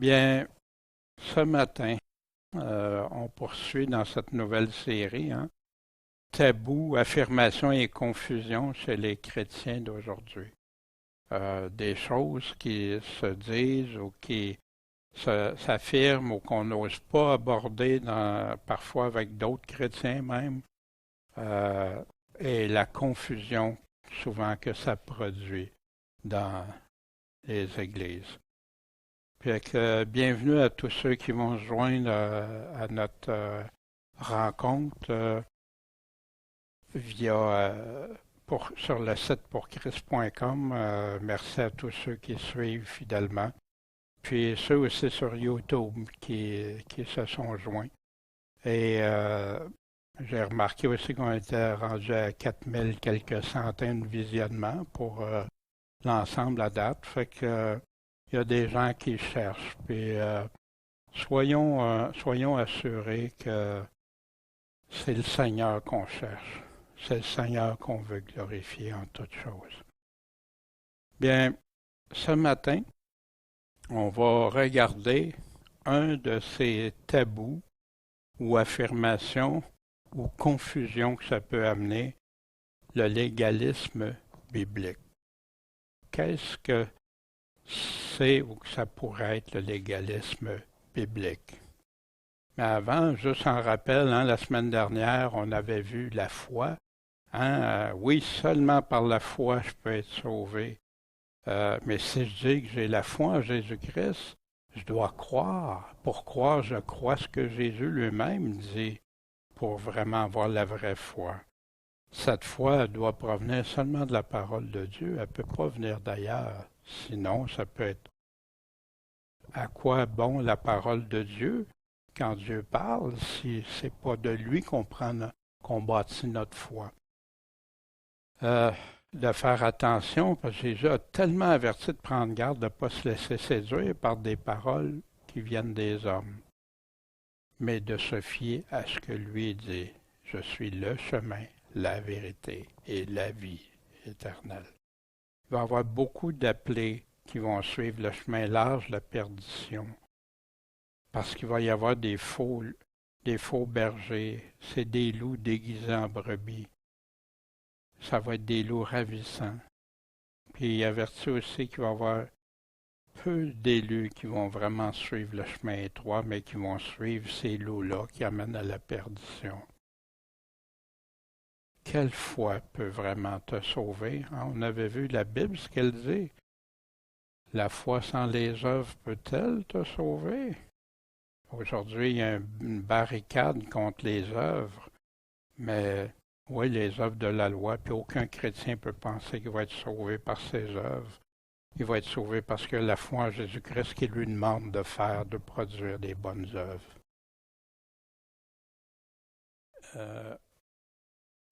Bien, ce matin, on poursuit dans cette nouvelle série, hein, Tabous, affirmations et confusion chez les chrétiens d'aujourd'hui. Des choses qui se disent ou qui s'affirment ou qu'on n'ose pas aborder parfois avec d'autres chrétiens même, euh, et la confusion souvent que ça produit dans les églises. Fait que, bienvenue à tous ceux qui vont se joindre à notre rencontre via sur le site pourchrist.com. Merci à tous ceux qui suivent fidèlement. Puis ceux aussi sur YouTube qui se sont joints. Et j'ai remarqué aussi qu'on était rendu à 4000 quelques centaines de visionnements pour l'ensemble à date. Fait que il y a des gens qui cherchent. Puis soyons assurés que c'est le Seigneur qu'on cherche. C'est le Seigneur qu'on veut glorifier en toutes choses. Bien, ce matin, on va regarder un de ces tabous ou affirmations ou confusions que ça peut amener, le légalisme biblique. Qu'est-ce que c'est ou que ça pourrait être le légalisme biblique? Mais avant, juste en rappel, hein, la semaine dernière, on avait vu la foi. Hein, oui, seulement par la foi, je peux être sauvé. Mais si je dis que j'ai la foi en Jésus-Christ, je dois croire. Pour croire, je crois ce que Jésus lui-même dit pour vraiment avoir la vraie foi. Cette foi doit provenir seulement de la parole de Dieu. Elle ne peut pas venir d'ailleurs. Sinon, ça peut être à quoi bon la parole de Dieu quand Dieu parle si ce n'est pas de lui qu'on bâtit notre foi. De faire attention, parce que Jésus a tellement averti de prendre garde de ne pas se laisser séduire par des paroles qui viennent des hommes, mais de se fier à ce que lui dit. Je suis le chemin, la vérité et la vie éternelle. Il va y avoir beaucoup d'appelés qui vont suivre le chemin large, la perdition, parce qu'il va y avoir des faux bergers, c'est des loups déguisés en brebis. Ça va être des loups ravissants. Puis il avertit aussi qu'il va y avoir peu d'élus qui vont vraiment suivre le chemin étroit, mais qui vont suivre ces loups-là qui amènent à la perdition. Quelle foi peut vraiment te sauver? Hein? On avait vu la Bible, ce qu'elle dit. La foi sans les œuvres peut-elle te sauver? Aujourd'hui, il y a une barricade contre les œuvres, mais oui, les œuvres de la loi, puis aucun chrétien peut penser qu'il va être sauvé par ses œuvres. Il va être sauvé parce que la foi en Jésus-Christ qui lui demande de faire, de produire des bonnes œuvres.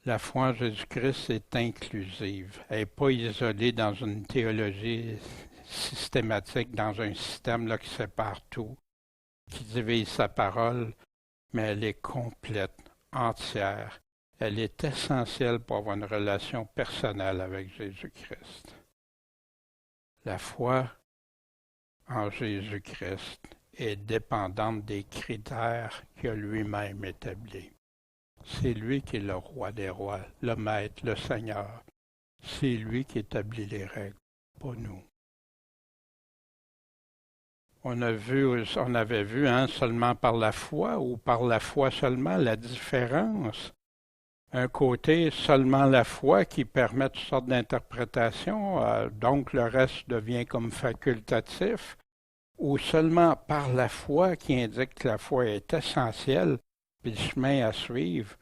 La foi en Jésus-Christ est inclusive. Elle n'est pas isolée dans une théologie systématique, dans un système là, qui sépare tout, qui divise sa parole, mais elle est complète, entière. Elle est essentielle pour avoir une relation personnelle avec Jésus-Christ. La foi en Jésus-Christ est dépendante des critères qu'il a lui-même établis. C'est lui qui est le roi des rois, le maître, le Seigneur. C'est lui qui établit les règles, pas nous. On avait vu hein, seulement par la foi ou par la foi seulement la différence. Un côté seulement la foi qui permet toutes sortes d'interprétations, donc le reste devient comme facultatif, ou seulement par la foi qui indique que la foi est essentielle, puis le chemin à suivre,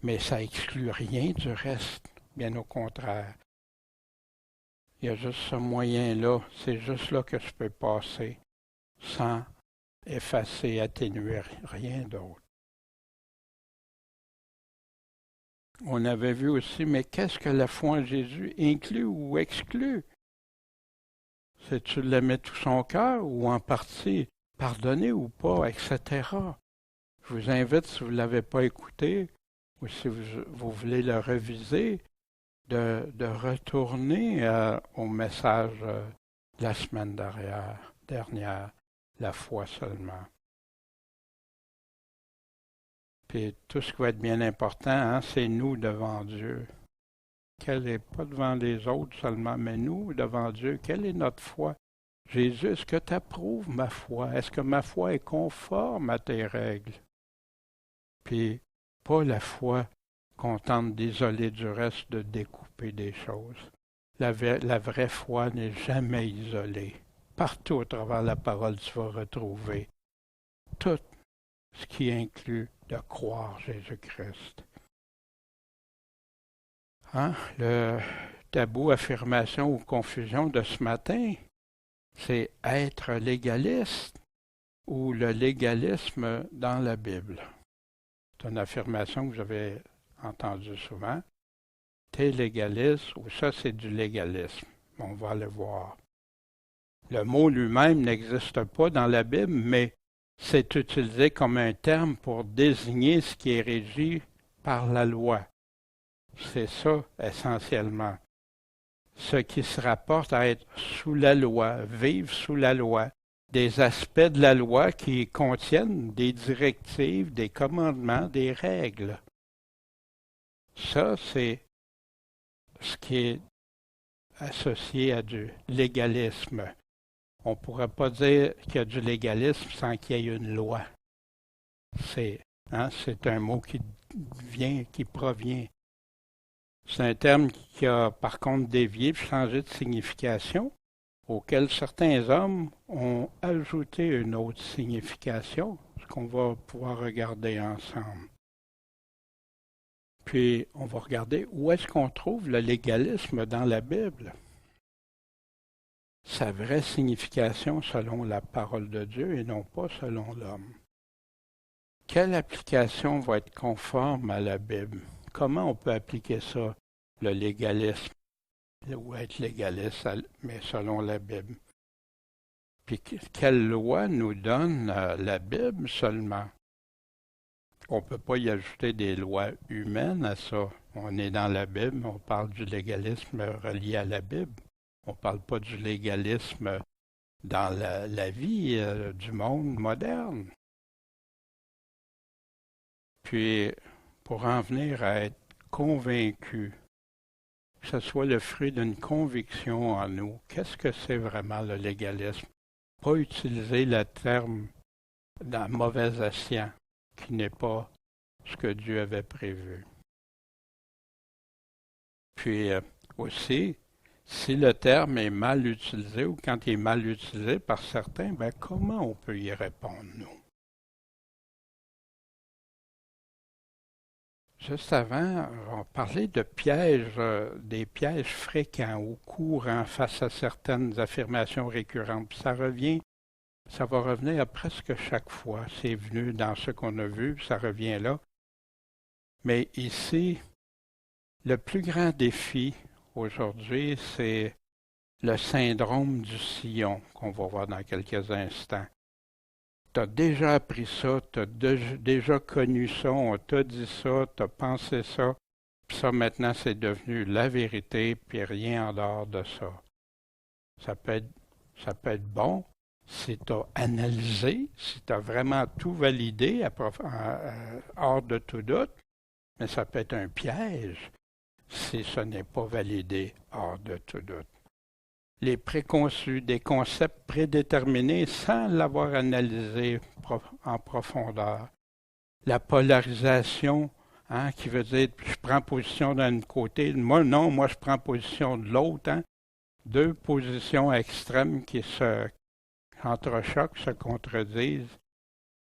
mais ça exclut rien du reste, bien au contraire. Il y a juste ce moyen-là, c'est juste là que je peux passer, sans effacer, atténuer rien d'autre. On avait vu aussi, mais qu'est-ce que la foi en Jésus inclut ou exclut? C'est-tu l'aimer tout son cœur ou en partie, pardonner ou pas, etc. Je vous invite, si vous ne l'avez pas écouté, ou si vous voulez le reviser, de retourner au message de la semaine dernière. la foi seulement. Puis tout ce qui va être bien important, hein, c'est nous devant Dieu. Quelle est pas devant les autres seulement, mais nous devant Dieu. Quelle est notre foi? Jésus, est-ce que tu approuves ma foi? Est-ce que ma foi est conforme à tes règles? Puis pas la foi qu'on tente d'isoler du reste, de découper des choses. La vraie foi n'est jamais isolée. Partout au travers de la parole, tu vas retrouver tout ce qui inclut de croire Jésus-Christ. Hein? Le tabou, affirmation ou confusion de ce matin, c'est être légaliste ou le légalisme dans la Bible. C'est une affirmation que vous avez entendue souvent. T'es légaliste ou ça c'est du légalisme. On va le voir. Le mot lui-même n'existe pas dans la Bible, mais c'est utilisé comme un terme pour désigner ce qui est régi par la loi. C'est ça essentiellement. Ce qui se rapporte à être sous la loi, vivre sous la loi, des aspects de la loi qui contiennent des directives, des commandements, des règles. Ça, c'est ce qui est associé à du légalisme. On ne pourrait pas dire qu'il y a du légalisme sans qu'il y ait une loi. C'est un mot qui provient. C'est un terme qui a par contre dévié et changé de signification, auquel certains hommes ont ajouté une autre signification, ce qu'on va pouvoir regarder ensemble. Puis, on va regarder où est-ce qu'on trouve le légalisme dans la Bible. Sa vraie signification selon la parole de Dieu et non pas selon l'homme. Quelle application va être conforme à la Bible? Comment on peut appliquer ça, le légalisme, ou être légaliste, mais selon la Bible? Puis quelle loi nous donne la Bible seulement? On ne peut pas y ajouter des lois humaines à ça. On est dans la Bible, on parle du légalisme relié à la Bible. On ne parle pas du légalisme dans la vie du monde moderne. Puis, pour en venir à être convaincu, que ce soit le fruit d'une conviction en nous, qu'est-ce que c'est vraiment le légalisme? Pas utiliser le terme d'un mauvais escient, qui n'est pas ce que Dieu avait prévu. Puis aussi, si le terme est mal utilisé ou quand il est mal utilisé par certains, ben comment on peut y répondre, nous? Juste avant, on parlait de pièges, des pièges fréquents ou courants face à certaines affirmations récurrentes. Puis ça va revenir à presque chaque fois. C'est venu dans ce qu'on a vu, ça revient là. Mais ici, le plus grand défi aujourd'hui, c'est le syndrome du sillon qu'on va voir dans quelques instants. Tu as déjà appris ça, tu as déjà connu ça, on t'a dit ça, tu as pensé ça, puis ça maintenant c'est devenu la vérité, puis rien en dehors de ça. Ça peut être bon si tu as analysé, si tu as vraiment tout validé hors de tout doute, mais ça peut être un piège si ce n'est pas validé hors de tout doute. Les préconçus, des concepts prédéterminés sans l'avoir analysé en profondeur. La polarisation, qui veut dire je prends position d'un côté, moi je prends position de l'autre. Deux positions extrêmes qui s'entrechoquent, se contredisent,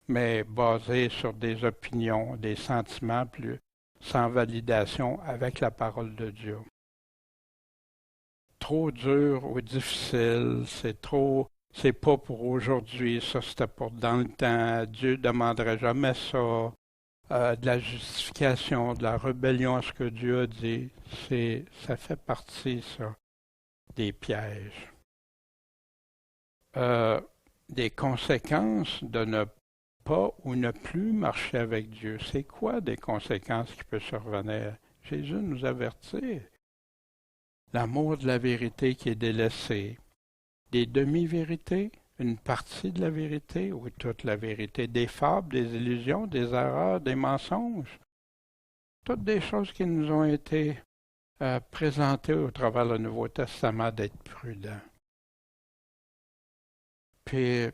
mais basées sur des opinions, des sentiments plus sans validation avec la parole de Dieu. Trop dur ou difficile, c'est pas pour aujourd'hui, ça c'était pour dans le temps, Dieu ne demanderait jamais ça, de la justification, de la rébellion à ce que Dieu a dit, ça fait partie, ça, des pièges. Des conséquences de ne pas ou ne plus marcher avec Dieu. C'est quoi des conséquences qui peuvent survenir? Jésus nous avertit. L'amour de la vérité qui est délaissé, des demi-vérités, une partie de la vérité ou toute la vérité? Des fables, des illusions, des erreurs, des mensonges? Toutes des choses qui nous ont été présentées au travers du Nouveau Testament d'être prudents. Puis,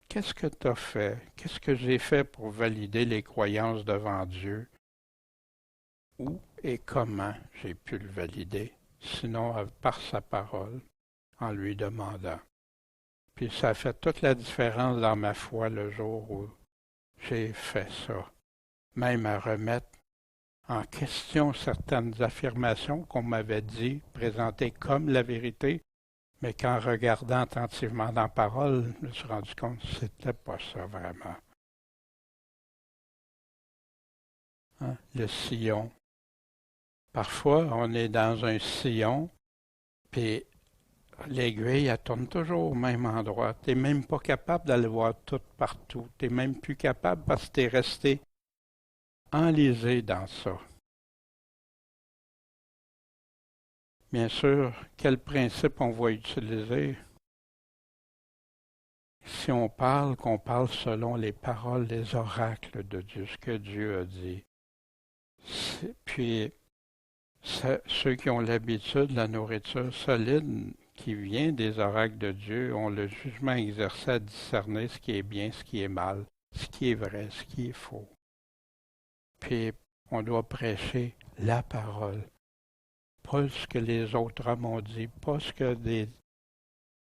qu'est-ce que tu as fait? Qu'est-ce que j'ai fait pour valider les croyances devant Dieu? Où et comment j'ai pu le valider? Sinon, par sa parole, en lui demandant. Puis ça a fait toute la différence dans ma foi le jour où j'ai fait ça. Même à remettre en question certaines affirmations qu'on m'avait dit, présentées comme la vérité, mais qu'en regardant attentivement dans la parole, je me suis rendu compte que c'était pas ça vraiment. Hein? Le sillon. Parfois, on est dans un sillon, puis l'aiguille, elle tourne toujours au même endroit. Tu n'es même pas capable d'aller voir tout partout. Tu n'es même plus capable parce que tu es resté enlisé dans ça. Bien sûr, quel principe on va utiliser? Si on parle, qu'on parle selon les paroles, les oracles de Dieu, ce que Dieu a dit. Puis, ceux qui ont l'habitude de la nourriture solide qui vient des oracles de Dieu ont le jugement exercé à discerner ce qui est bien, ce qui est mal, ce qui est vrai, ce qui est faux. Puis, on doit prêcher la parole. Pas ce que les autres hommes ont dit, pas ce que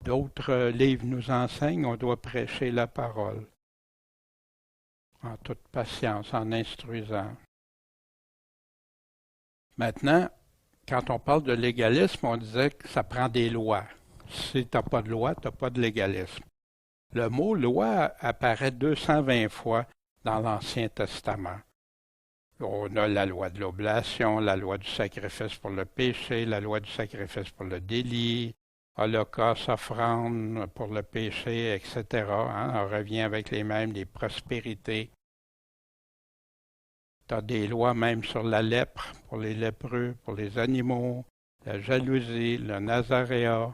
d'autres livres nous enseignent, on doit prêcher la parole. En toute patience, en instruisant. Maintenant, quand on parle de légalisme, on disait que ça prend des lois. Si tu n'as pas de loi, tu n'as pas de légalisme. Le mot loi apparaît 220 fois dans l'Ancien Testament. On a la loi de l'oblation, la loi du sacrifice pour le péché, la loi du sacrifice pour le délit, holocauste, offrande pour le péché, etc. Hein? On revient avec les mêmes, les prospérités. Tu as des lois même sur la lèpre, pour les lépreux, pour les animaux, la jalousie, le nazaréat.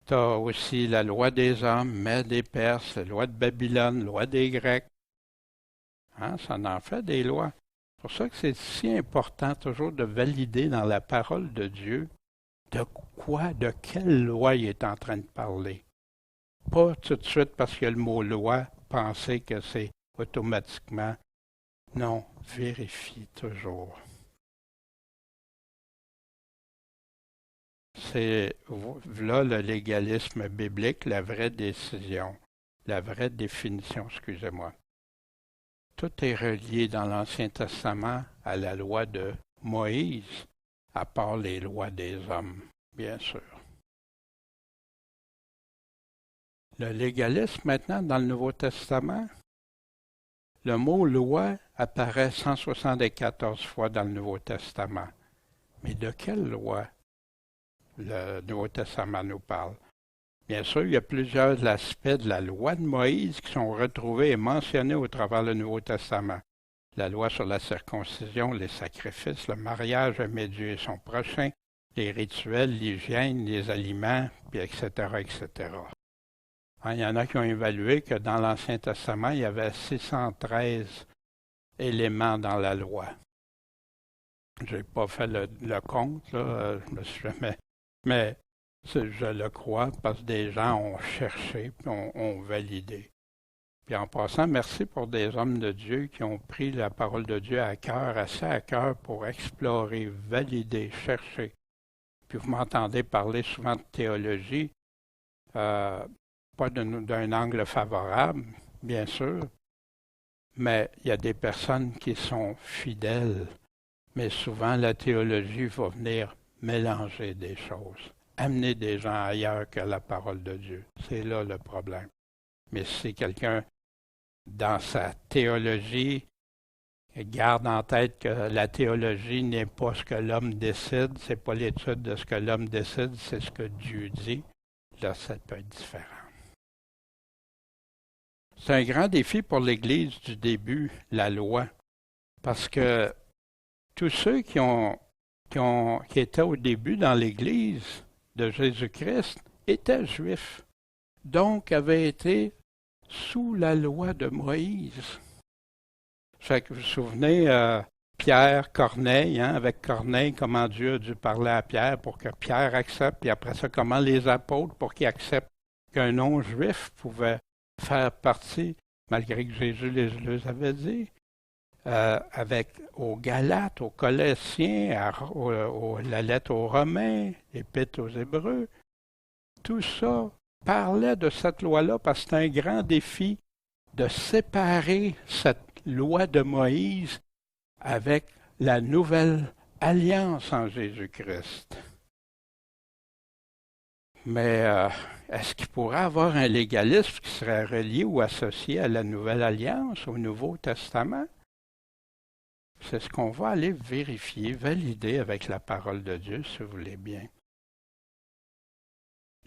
Tu as aussi la loi des hommes, Mèdes des Perses, la loi de Babylone, la loi des Grecs. Hein, ça en fait des lois. C'est pour ça que c'est si important toujours de valider dans la parole de Dieu de quoi, de quelle loi il est en train de parler. Pas tout de suite parce qu'il y a le mot loi, penser que c'est automatiquement. Non, vérifie toujours. C'est là le légalisme biblique, la vraie décision, la vraie définition, excusez-moi. Tout est relié dans l'Ancien Testament à la loi de Moïse, à part les lois des hommes, bien sûr. Le légalisme maintenant dans le Nouveau Testament, le mot loi apparaît 174 fois dans le Nouveau Testament. Mais de quelle loi le Nouveau Testament nous parle? Bien sûr, il y a plusieurs aspects de la loi de Moïse qui sont retrouvés et mentionnés au travers du Nouveau Testament. La loi sur la circoncision, les sacrifices, le mariage avec Dieu et son prochain, les rituels, l'hygiène, les aliments, puis etc., etc. Hein, il y en a qui ont évalué que dans l'Ancien Testament, il y avait 613 éléments dans la loi. Je n'ai pas fait le compte, là, je me suis jamais... Mais je le crois parce que des gens ont cherché et ont validé. Puis en passant, merci pour des hommes de Dieu qui ont pris la parole de Dieu à cœur, assez à cœur pour explorer, valider, chercher. Puis vous m'entendez parler souvent de théologie, pas d'un angle favorable, bien sûr, mais il y a des personnes qui sont fidèles. Mais souvent, la théologie va venir mélanger des choses, amener des gens ailleurs que la parole de Dieu. C'est là le problème. Mais si quelqu'un, dans sa théologie, garde en tête que la théologie n'est pas ce que l'homme décide, c'est pas l'étude de ce que l'homme décide, c'est ce que Dieu dit, là, ça peut être différent. C'est un grand défi pour l'Église du début, la loi, parce que tous ceux qui étaient au début dans l'Église de Jésus-Christ, étaient juifs, donc avaient été sous la loi de Moïse. Fait que vous vous souvenez, Pierre, Corneille, avec Corneille, comment Dieu a dû parler à Pierre pour que Pierre accepte, puis après ça, comment les apôtres pour qu'ils acceptent qu'un non-juif pouvait faire partie, malgré que Jésus les avait dit, avec aux Galates, aux Colossiens, la lettre aux Romains, l'Épître aux Hébreux, tout ça parlait de cette loi-là parce que c'était un grand défi de séparer cette loi de Moïse avec la nouvelle alliance en Jésus-Christ. Mais est-ce qu'il pourrait avoir un légalisme qui serait relié ou associé à la nouvelle alliance, au Nouveau Testament? C'est ce qu'on va aller vérifier, valider avec la parole de Dieu, si vous voulez bien.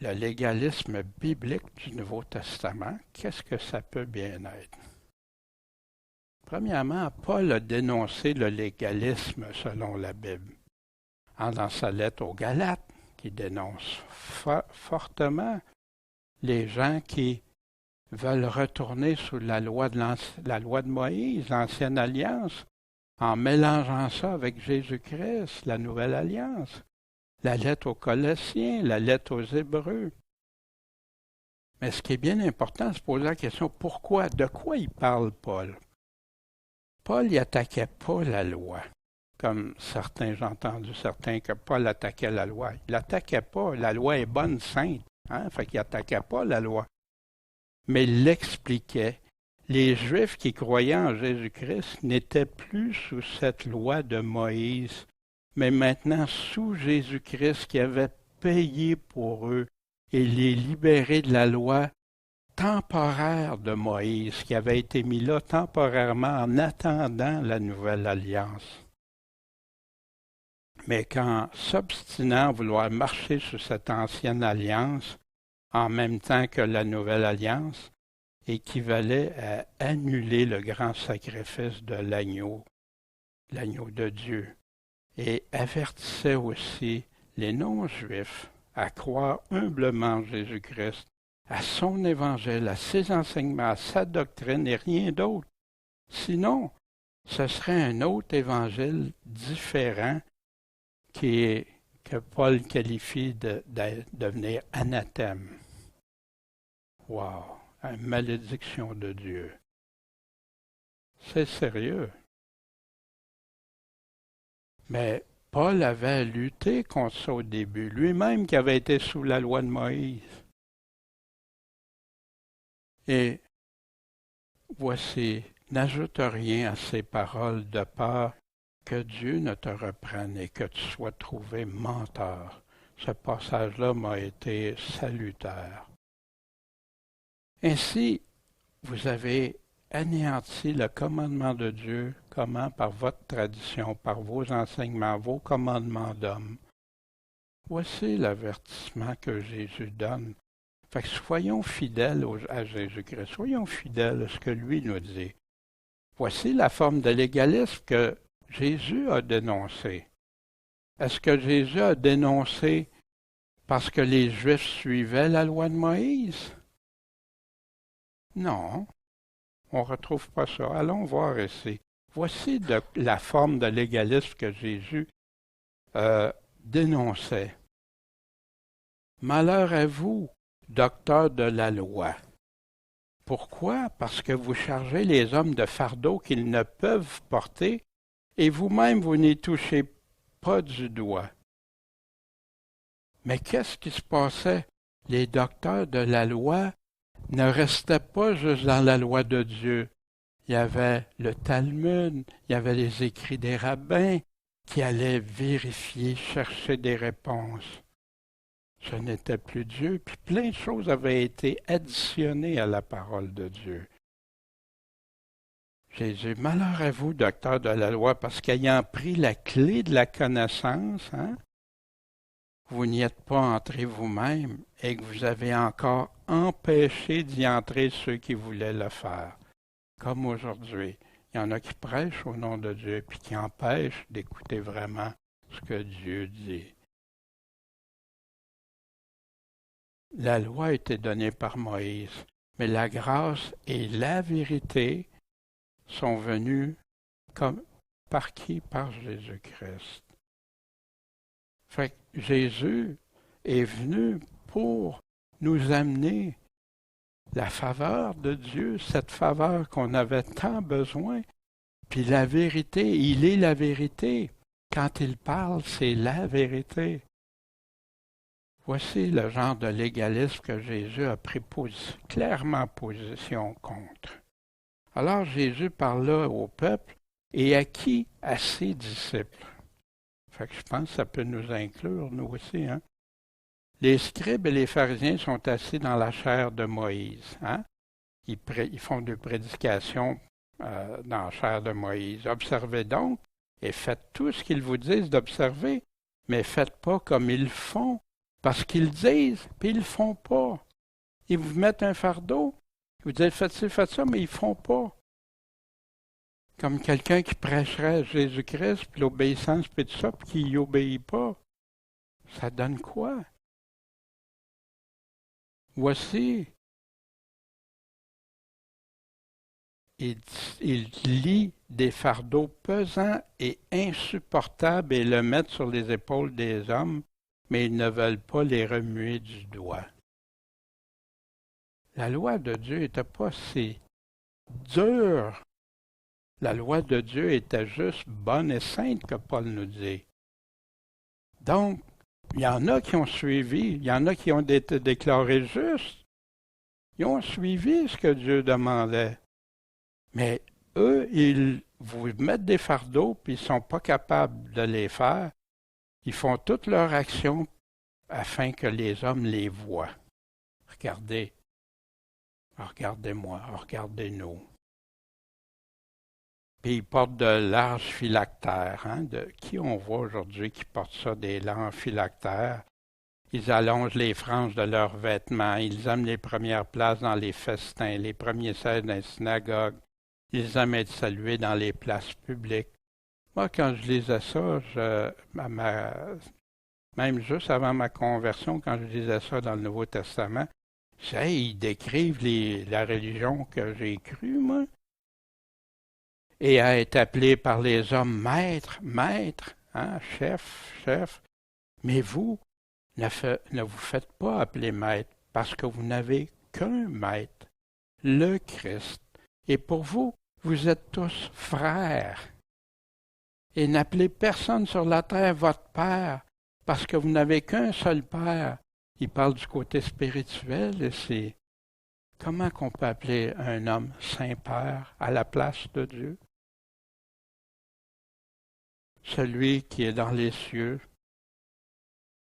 Le légalisme biblique du Nouveau Testament, qu'est-ce que ça peut bien être? Premièrement, Paul a dénoncé le légalisme selon la Bible, dans sa lettre aux Galates, qui dénonce fortement les gens qui veulent retourner sous la loi de Moïse, l'ancienne alliance, en mélangeant ça avec Jésus-Christ, la nouvelle alliance, la lettre aux Colossiens, la lettre aux Hébreux. Mais ce qui est bien important, c'est de se poser la question, pourquoi, de quoi il parle Paul? Paul n'attaquait pas la loi, comme certains, j'ai entendu certains que Paul attaquait la loi. Il n'attaquait pas, la loi est bonne, sainte, fait qu'il n'attaquait pas la loi. Mais il l'expliquait. Les Juifs qui croyaient en Jésus-Christ n'étaient plus sous cette loi de Moïse, mais maintenant sous Jésus-Christ qui avait payé pour eux et les libéré de la loi temporaire de Moïse, qui avait été mis là temporairement en attendant la nouvelle alliance. Mais qu'en s'obstinant à vouloir marcher sous cette ancienne alliance, en même temps que la nouvelle alliance, équivalait à annuler le grand sacrifice de l'agneau de Dieu, et avertissait aussi les non-juifs à croire humblement en Jésus-Christ, à son évangile, à ses enseignements, à sa doctrine et rien d'autre. Sinon, ce serait un autre évangile différent que Paul qualifie de devenir anathème. Wow! Une malédiction de Dieu. C'est sérieux. Mais Paul avait lutté contre ça au début, lui-même qui avait été sous la loi de Moïse. Et voici, n'ajoute rien à ces paroles de peur que Dieu ne te reprenne et que tu sois trouvé menteur. Ce passage-là m'a été salutaire. Ainsi, vous avez anéanti le commandement de Dieu, comment? Par votre tradition, par vos enseignements, vos commandements d'hommes. Voici l'avertissement que Jésus donne. Fait que soyons fidèles à Jésus-Christ, soyons fidèles à ce que lui nous dit. Voici la forme de légalisme que Jésus a dénoncée. Est-ce que Jésus a dénoncé parce que les Juifs suivaient la loi de Moïse? Non, on ne retrouve pas ça. Allons voir ici. Voici la forme de légalisme que Jésus dénonçait. Malheur à vous, docteurs de la loi. Pourquoi? Parce que vous chargez les hommes de fardeaux qu'ils ne peuvent porter et vous-même vous n'y touchez pas du doigt. Mais qu'est-ce qui se passait? Les docteurs de la loi ne restaient pas juste dans la loi de Dieu. Il y avait le Talmud, il y avait les écrits des rabbins qui allaient vérifier, chercher des réponses. Ce n'était plus Dieu, puis plein de choses avaient été additionnées à la parole de Dieu. Jésus, malheur à vous, docteurs de la loi, parce qu'ayant pris la clé de la connaissance, vous n'y êtes pas entrés vous-même et que vous avez encore empêché d'y entrer ceux qui voulaient le faire. Comme aujourd'hui, il y en a qui prêchent au nom de Dieu puis qui empêchent d'écouter vraiment ce que Dieu dit. La loi a été donnée par Moïse, mais la grâce et la vérité sont venues comme par qui? Par Jésus-Christ. Fait que Jésus est venu pour nous amener la faveur de Dieu, cette faveur qu'on avait tant besoin. Puis la vérité, il est la vérité. Quand il parle, c'est la vérité. Voici le genre de légalisme que Jésus a pris clairement position contre. Alors Jésus parla au peuple et à qui? À ses disciples. Fait que je pense que ça peut nous inclure, nous aussi. Hein? Les scribes et les pharisiens sont assis dans la chair de Moïse. Hein? Ils font des prédications dans la chair de Moïse. Observez donc et faites tout ce qu'ils vous disent d'observer, mais faites pas comme ils font, parce qu'ils disent, puis ils le font pas. Ils vous mettent un fardeau, ils vous disent faites ci, faites ça, mais ils font pas. Comme quelqu'un qui prêcherait Jésus-Christ, puis l'obéissance, puis tout ça, puis qui n'y obéit pas. Ça donne quoi? Voici, il lie des fardeaux pesants et insupportables et le mettent sur les épaules des hommes, mais ils ne veulent pas les remuer du doigt. La loi de Dieu n'était pas si dure. La loi de Dieu était juste bonne et sainte, que Paul nous dit. Donc, il y en a qui ont suivi, il y en a qui ont été déclarés justes. Ils ont suivi ce que Dieu demandait. Mais eux, ils vous mettent des fardeaux, puis ils ne sont pas capables de les faire. Ils font toute leur action afin que les hommes les voient. Regardez. Regardez-moi, regardez-nous. Puis ils portent de larges phylactères. Hein, qui on voit aujourd'hui qui porte ça, des larges phylactères? Ils allongent les franges de leurs vêtements. Ils aiment les premières places dans les festins, les premiers sièges dans les synagogues. Ils aiment être salués dans les places publiques. Moi, quand je lisais ça, même juste avant ma conversion, quand je lisais ça dans le Nouveau Testament, ils décrivent la religion que j'ai crue, moi. Et à être appelé par les hommes maître, maître, hein, chef, chef. Mais vous, ne vous faites pas appeler maître, parce que vous n'avez qu'un maître, le Christ. Et pour vous, vous êtes tous frères. Et n'appelez personne sur la terre votre Père, parce que vous n'avez qu'un seul Père. Il parle du côté spirituel, et c'est comment qu'on peut appeler un homme Saint-Père à la place de Dieu? Celui qui est dans les cieux,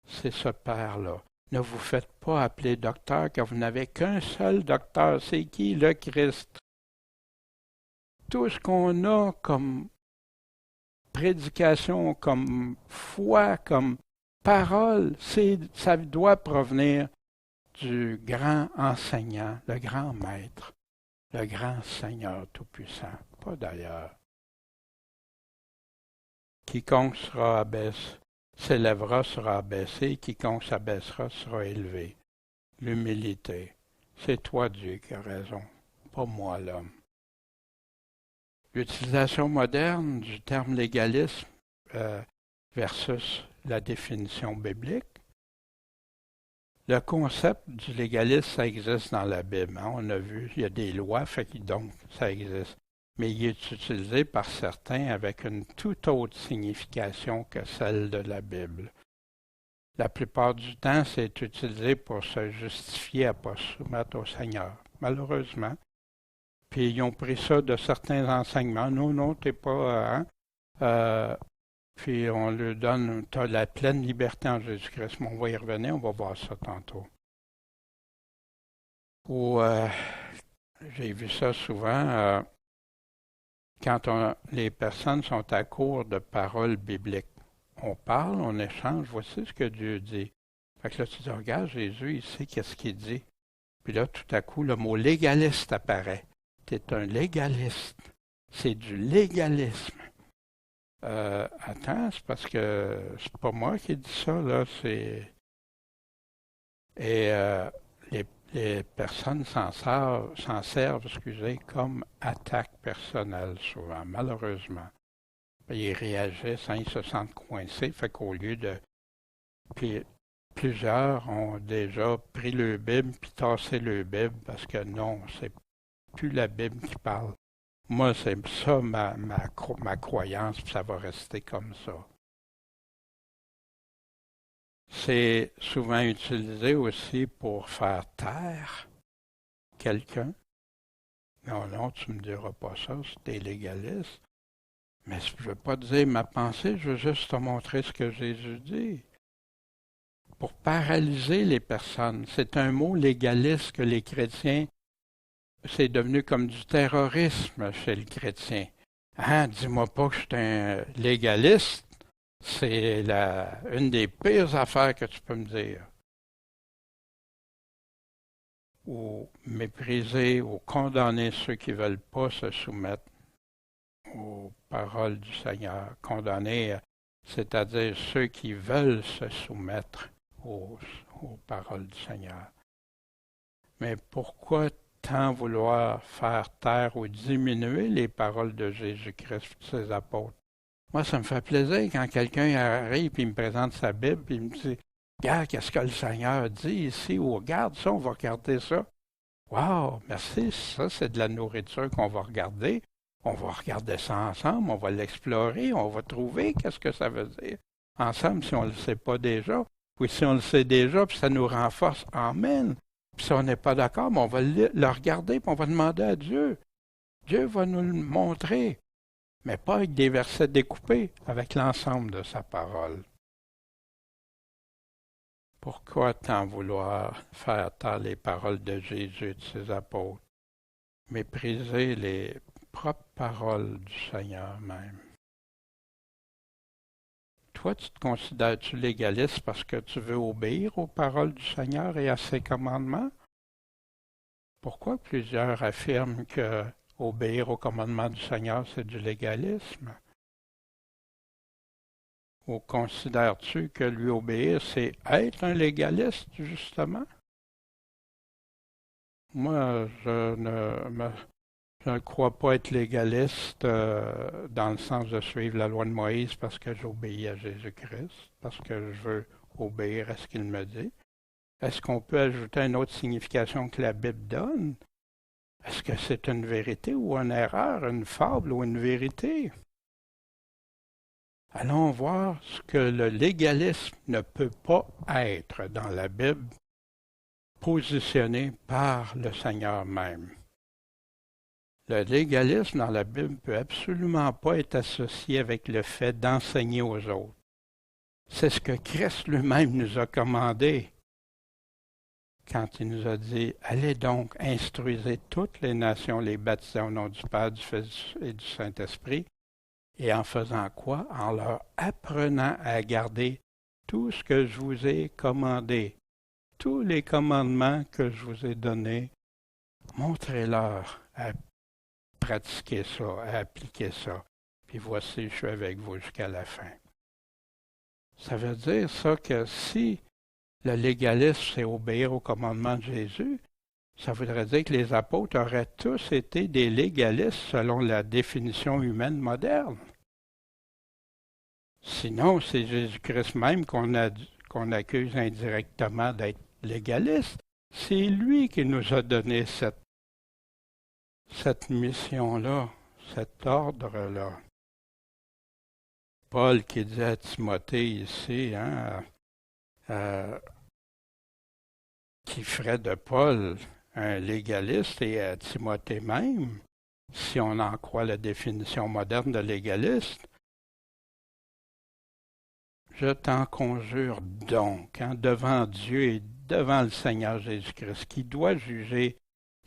c'est ce Père-là. Ne vous faites pas appeler docteur, car vous n'avez qu'un seul docteur. C'est qui? Le Christ. Tout ce qu'on a comme prédication, comme foi, comme parole, ça doit provenir du grand enseignant, le grand maître, le grand Seigneur Tout-Puissant, pas d'ailleurs. Quiconque s'élèvera sera abaissé, quiconque s'abaissera sera élevé. L'humilité, c'est toi Dieu qui as raison, pas moi l'homme. L'utilisation moderne du terme légalisme versus la définition biblique. Le concept du légalisme, ça existe dans la Bible. Hein? On a vu, il y a des lois, donc ça existe. Mais il est utilisé par certains avec une toute autre signification que celle de la Bible. La plupart du temps, c'est utilisé pour se justifier à ne pas se soumettre au Seigneur, malheureusement. Puis ils ont pris ça de certains enseignements. Non, t'es pas... puis on leur donne la pleine liberté en Jésus-Christ. Mais on va y revenir, on va voir ça tantôt. Ou j'ai vu ça souvent quand les personnes sont à court de paroles bibliques. On parle, on échange, voici ce que Dieu dit. Fait que là, tu dis, regarde, Jésus, il sait qu'est-ce qu'il dit. Puis là, tout à coup, le mot légaliste apparaît. Tu es un légaliste. C'est du légalisme. Attends, c'est parce que c'est pas moi qui dis ça, là, c'est Et les personnes s'en servent, excusez, comme attaque personnelle souvent, malheureusement. Ils réagissent, hein, ils se sentent coincés, fait qu'au lieu de... Puis plusieurs ont déjà pris le Bible puis tassé le Bible parce que non, c'est plus la Bible qui parle. Moi, c'est ça ma croyance, puis ça va rester comme ça. C'est souvent utilisé aussi pour faire taire quelqu'un. Non, non, tu me diras pas ça, c'est des légalistes. Mais je ne veux pas te dire ma pensée, je veux juste te montrer ce que Jésus dit. Pour paralyser les personnes, c'est un mot légaliste que les chrétiens, c'est devenu comme du terrorisme chez le chrétien. Hein, dis-moi pas que je suis un légaliste, c'est une des pires affaires que tu peux me dire. Ou mépriser ou condamner ceux qui ne veulent pas se soumettre aux paroles du Seigneur. Condamner, c'est-à-dire ceux qui veulent se soumettre aux, aux paroles du Seigneur. Mais pourquoi tant vouloir faire taire ou diminuer les paroles de Jésus-Christ et de ses apôtres? Moi, ça me fait plaisir quand quelqu'un arrive et me présente sa Bible et me dit regarde, qu'est-ce que le Seigneur dit ici, ou regarde ça, on va regarder ça. Wow, merci, ça c'est de la nourriture qu'on va regarder. On va regarder ça ensemble, on va l'explorer, on va trouver qu'est-ce que ça veut dire. Ensemble, si on ne le sait pas déjà, ou si on le sait déjà, puis ça nous renforce, amen. Puis si on n'est pas d'accord, on va le regarder, puis on va demander à Dieu. Dieu va nous le montrer, mais pas avec des versets découpés, avec l'ensemble de sa parole. Pourquoi tant vouloir faire taire les paroles de Jésus et de ses apôtres, mépriser les propres paroles du Seigneur même? Toi, tu te considères-tu légaliste parce que tu veux obéir aux paroles du Seigneur et à ses commandements? Pourquoi plusieurs affirment que obéir aux commandements du Seigneur, c'est du légalisme? Ou considères-tu que lui obéir, c'est être un légaliste, justement? Moi, je ne crois pas être légaliste dans le sens de suivre la loi de Moïse parce que j'obéis à Jésus-Christ, parce que je veux obéir à ce qu'il me dit. Est-ce qu'on peut ajouter une autre signification que la Bible donne? Est-ce que c'est une vérité ou une erreur, une fable ou une vérité? Allons voir ce que le légalisme ne peut pas être dans la Bible, positionné par le Seigneur même. Le légalisme dans la Bible ne peut absolument pas être associé avec le fait d'enseigner aux autres. C'est ce que Christ lui-même nous a commandé quand il nous a dit « Allez donc, instruisez toutes les nations, les baptisant au nom du Père, du Fils et du Saint-Esprit. » Et en faisant quoi? En leur apprenant à garder tout ce que je vous ai commandé, tous les commandements que je vous ai donnés, montrez-leur à pratiquer ça, à appliquer ça. Puis voici, je suis avec vous jusqu'à la fin. Ça veut dire ça que si le légalisme, c'est obéir aux commandements de Jésus, ça voudrait dire que les apôtres auraient tous été des légalistes selon la définition humaine moderne. Sinon, c'est Jésus-Christ même qu'on accuse indirectement d'être légaliste. C'est lui qui nous a donné cette mission-là, cet ordre-là. Paul qui dit à Timothée ici, hein, qui ferait de Paul un légaliste et à Timothée même, si on en croit la définition moderne de légaliste. Je t'en conjure donc, hein, devant Dieu et devant le Seigneur Jésus-Christ, qui doit juger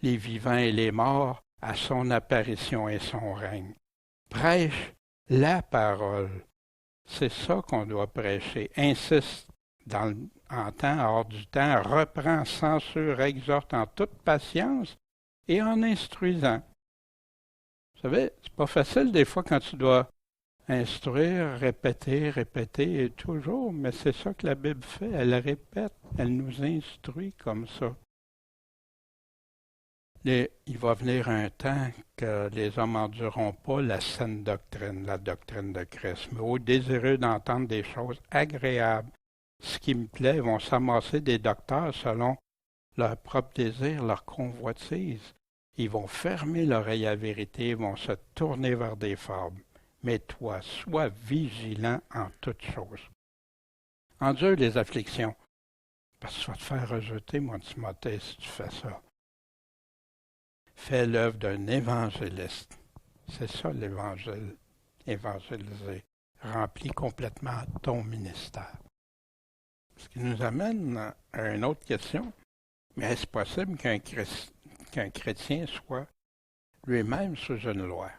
les vivants et les morts à son apparition et son règne. Prêche la parole. C'est ça qu'on doit prêcher. Insiste en temps, hors du temps, reprend, censure, exhorte en toute patience et en instruisant. Vous savez, c'est pas facile des fois quand tu dois Instruire, répéter, répéter, et toujours, mais c'est ça que la Bible fait, elle répète, elle nous instruit comme ça. Il va venir un temps que les hommes n'endureront pas la saine doctrine, la doctrine de Christ, mais au désireux d'entendre des choses agréables, ce qui me plaît, ils vont s'amasser des docteurs selon leur propre désir, leur convoitise. Ils vont fermer l'oreille à la vérité, ils vont se tourner vers des fables. Mais toi, sois vigilant en toutes choses. Endure les afflictions, parce que tu vas te faire rejeter, mon Timothée, si tu fais ça. Fais l'œuvre d'un évangéliste. C'est ça l'évangile, évangéliser. Remplis complètement ton ministère. Ce qui nous amène à une autre question. Mais est-ce possible qu'un chrétien soit lui-même sous une loi?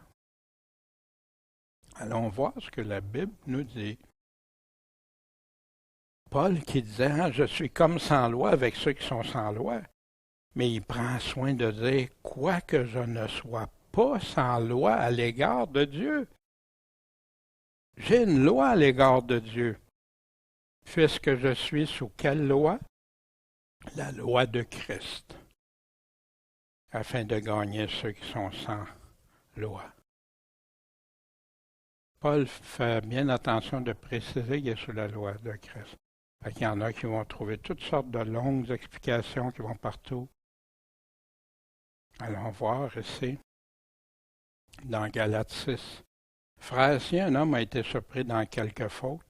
Allons voir ce que la Bible nous dit. Paul qui disait, « Je suis comme sans loi avec ceux qui sont sans loi », mais il prend soin de dire, « Quoique je ne sois pas sans loi à l'égard de Dieu. » J'ai une loi à l'égard de Dieu. Puisque je suis sous quelle loi? La loi de Christ, afin de gagner ceux qui sont sans loi. Paul fait bien attention de préciser qu'il est sous la loi de Christ. Il y en a qui vont trouver toutes sortes de longues explications qui vont partout. Allons voir ici, dans Galates 6. Frères, si un homme a été surpris dans quelque faute,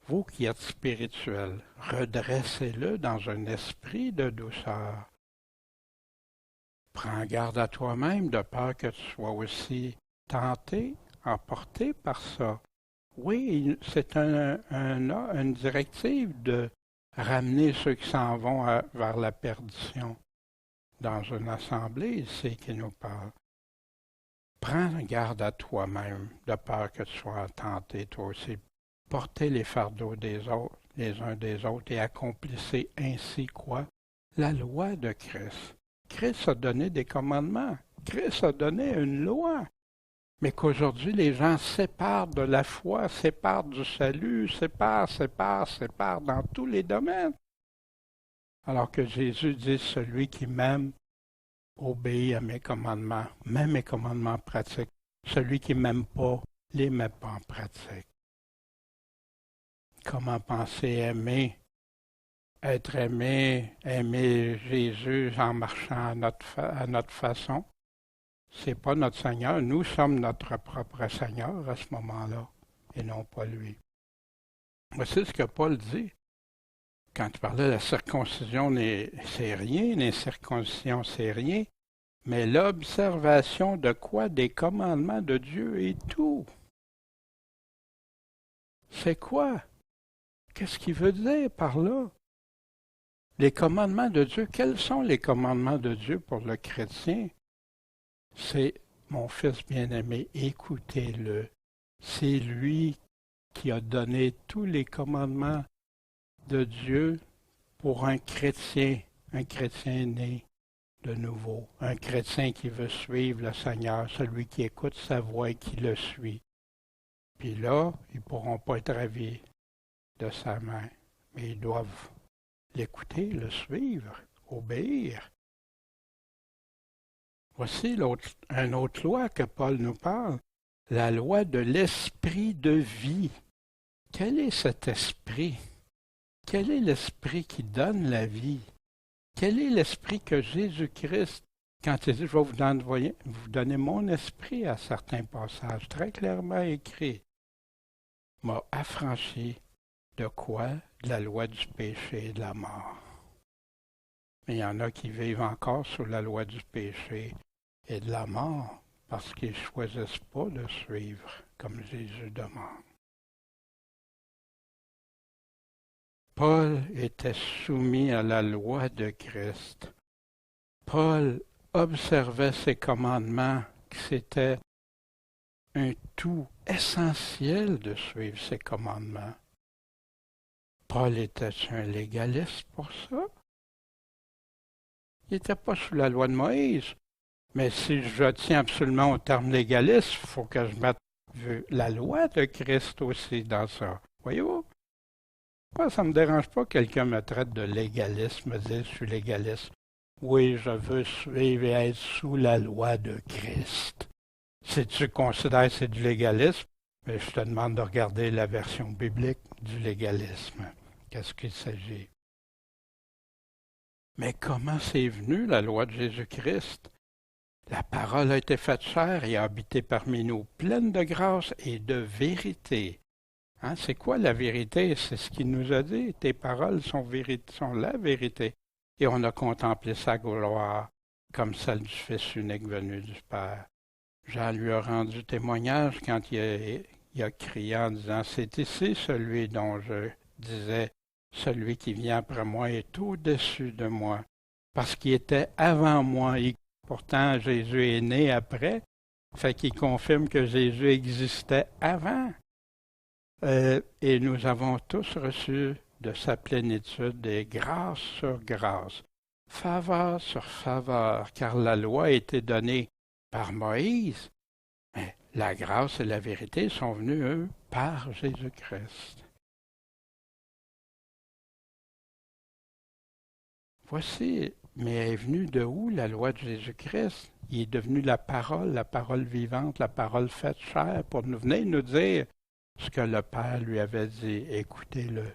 vous qui êtes spirituels, redressez-le dans un esprit de douceur. Prends garde à toi-même de peur que tu sois aussi tenté, emporté par ça. Oui, c'est une directive de ramener ceux qui s'en vont vers la perdition. Dans une assemblée, c'est qui nous parle. Prends garde à toi-même, de peur que tu sois tenté toi aussi. Portez les fardeaux des autres, les uns des autres, et accomplissez ainsi quoi? La loi de Christ. Christ a donné des commandements. Christ a donné une loi. Mais qu'aujourd'hui, les gens séparent de la foi, séparent du salut, séparent dans tous les domaines. Alors que Jésus dit, celui qui m'aime obéit à mes commandements, met mes commandements en pratique. Celui qui ne m'aime pas, les met pas en pratique. Comment penser aimer, être aimé, aimer Jésus en marchant à notre façon? C'est pas notre Seigneur, nous sommes notre propre Seigneur à ce moment-là, et non pas lui. Voici ce que Paul dit. Quand il parlait de la circoncision, c'est rien, l'incirconcision, c'est rien, mais l'observation de quoi? Des commandements de Dieu et tout. C'est quoi? Qu'est-ce qu'il veut dire par là? Les commandements de Dieu, quels sont les commandements de Dieu pour le chrétien? C'est mon fils bien-aimé, écoutez-le. C'est lui qui a donné tous les commandements de Dieu pour un chrétien né de nouveau, un chrétien qui veut suivre le Seigneur, celui qui écoute sa voix et qui le suit. Puis là, ils ne pourront pas être ravis de sa main, mais ils doivent l'écouter, le suivre, obéir. Voici une autre loi que Paul nous parle, la loi de l'esprit de vie. Quel est cet esprit? Quel est l'esprit qui donne la vie? Quel est l'esprit que Jésus-Christ, quand il dit « Je vais vous donner mon esprit » à certains passages, très clairement écrit, m'a affranchi de quoi? De la loi du péché et de la mort. Mais il y en a qui vivent encore sous la loi du péché et de la mort parce qu'ils ne choisissent pas de suivre comme Jésus demande. Paul était soumis à la loi de Christ. Paul observait ses commandements, que c'était un tout essentiel de suivre ses commandements. Paul était un légaliste pour ça. Il n'était pas sous la loi de Moïse. Mais si je tiens absolument au terme légaliste, il faut que je mette vu la loi de Christ aussi dans ça. Voyez-vous? Moi, ça me dérange pas que quelqu'un me traite de légaliste, me dise je suis légaliste. Oui, je veux suivre et être sous la loi de Christ. Si tu considères que c'est du légalisme, mais je te demande de regarder la version biblique du légalisme. Qu'est-ce qu'il s'agit? Mais comment c'est venu la loi de Jésus-Christ? La parole a été faite chair et a habité parmi nous, pleine de grâce et de vérité. Hein, c'est quoi la vérité? C'est ce qu'il nous a dit. Tes paroles sont la vérité. Et on a contemplé sa gloire comme celle du Fils unique venu du Père. Jean lui a rendu témoignage quand il a crié en disant, c'est ici celui dont je disais, celui qui vient après moi est au-dessus de moi, parce qu'il était avant moi. Et pourtant, Jésus est né après, fait qu'il confirme que Jésus existait avant. Et nous avons tous reçu de sa plénitude des grâces sur grâce, faveur sur faveur, car la loi a été donnée par Moïse, mais la grâce et la vérité sont venues, eux, par Jésus-Christ. Voici, mais elle est venue de où la loi de Jésus-Christ? Il est devenu la parole vivante, la parole faite chair pour nous venir nous dire ce que le Père lui avait dit. Écoutez-le.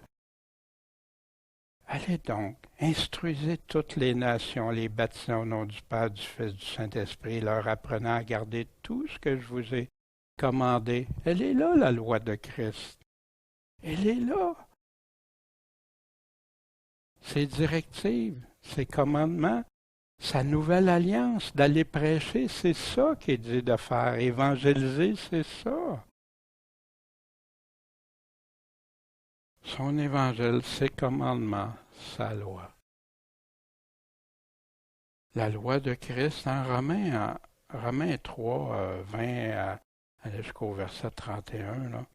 Allez donc, instruisez toutes les nations, les baptisant au nom du Père, du Fils, du Saint-Esprit, leur apprenant à garder tout ce que je vous ai commandé. Elle est là, la loi de Christ. Elle est là. Ses directives, ses commandements, sa nouvelle alliance, d'aller prêcher, c'est ça qu'il est dit de faire. Évangéliser, c'est ça. Son évangile, ses commandements, sa loi. La loi de Christ en Romains 3, 20 jusqu'au verset 31, là.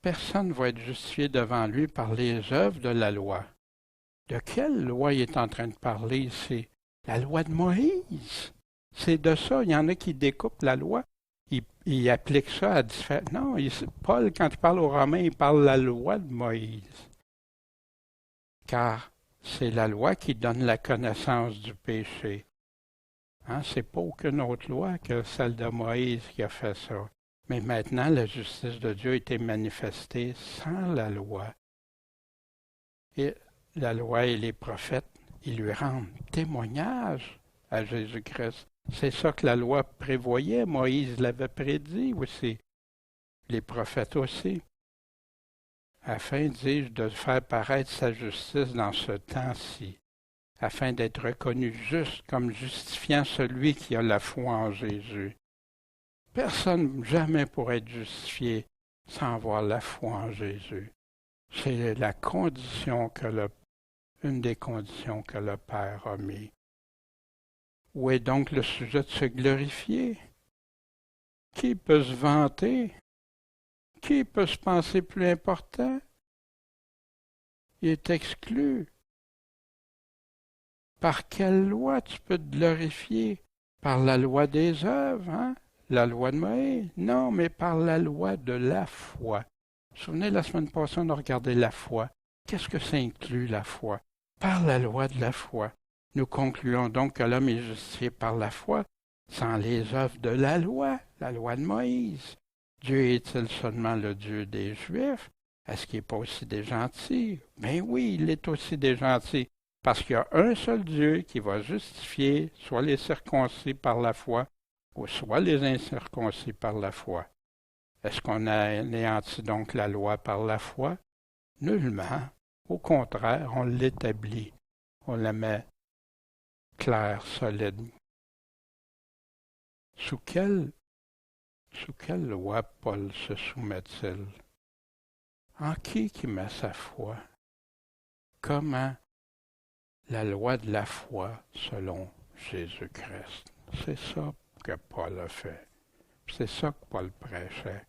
Personne ne va être justifié devant lui par les œuvres de la loi. De quelle loi il est en train de parler? C'est la loi de Moïse. C'est de ça. Il y en a qui découpent la loi. Ils appliquent ça à différents... Non, Paul, quand il parle aux Romains, il parle de la loi de Moïse. Car c'est la loi qui donne la connaissance du péché. Hein, c'est pas aucune autre loi que celle de Moïse qui a fait ça. Mais maintenant, la justice de Dieu a été manifestée sans la loi. Et la loi et les prophètes, ils lui rendent témoignage à Jésus-Christ. C'est ça que la loi prévoyait. Moïse l'avait prédit aussi. Les prophètes aussi. Afin, dis-je, de faire paraître sa justice dans ce temps-ci, afin d'être reconnu juste comme justifiant celui qui a la foi en Jésus. Personne jamais pourrait être justifié sans avoir la foi en Jésus. C'est la condition une des conditions que le Père a mis. Où est donc le sujet de se glorifier? Qui peut se vanter? Qui peut se penser plus important? Il est exclu. Par quelle loi tu peux te glorifier? Par la loi des œuvres, hein? La loi de Moïse? Non, mais par la loi de la foi. Vous vous souvenez, la semaine passée, on a regardé la foi. Qu'est-ce que ça inclut, la foi? Par la loi de la foi. Nous concluons donc que l'homme est justifié par la foi, sans les œuvres de la loi de Moïse. Dieu est-il seulement le Dieu des Juifs? Est-ce qu'il n'est pas aussi des gentils? Ben oui, il est aussi des gentils, parce qu'il y a un seul Dieu qui va justifier soit les circoncis par la foi, ou soit les incirconcis par la foi. Est-ce qu'on a anéanti donc la loi par la foi? Nullement. Au contraire, on l'établit. On la met claire, solide. Sous quelle loi Paul se soumet-il? En qui met sa foi? Comment? La loi de la foi selon Jésus-Christ. C'est ça que Paul a fait. C'est ça que Paul prêchait.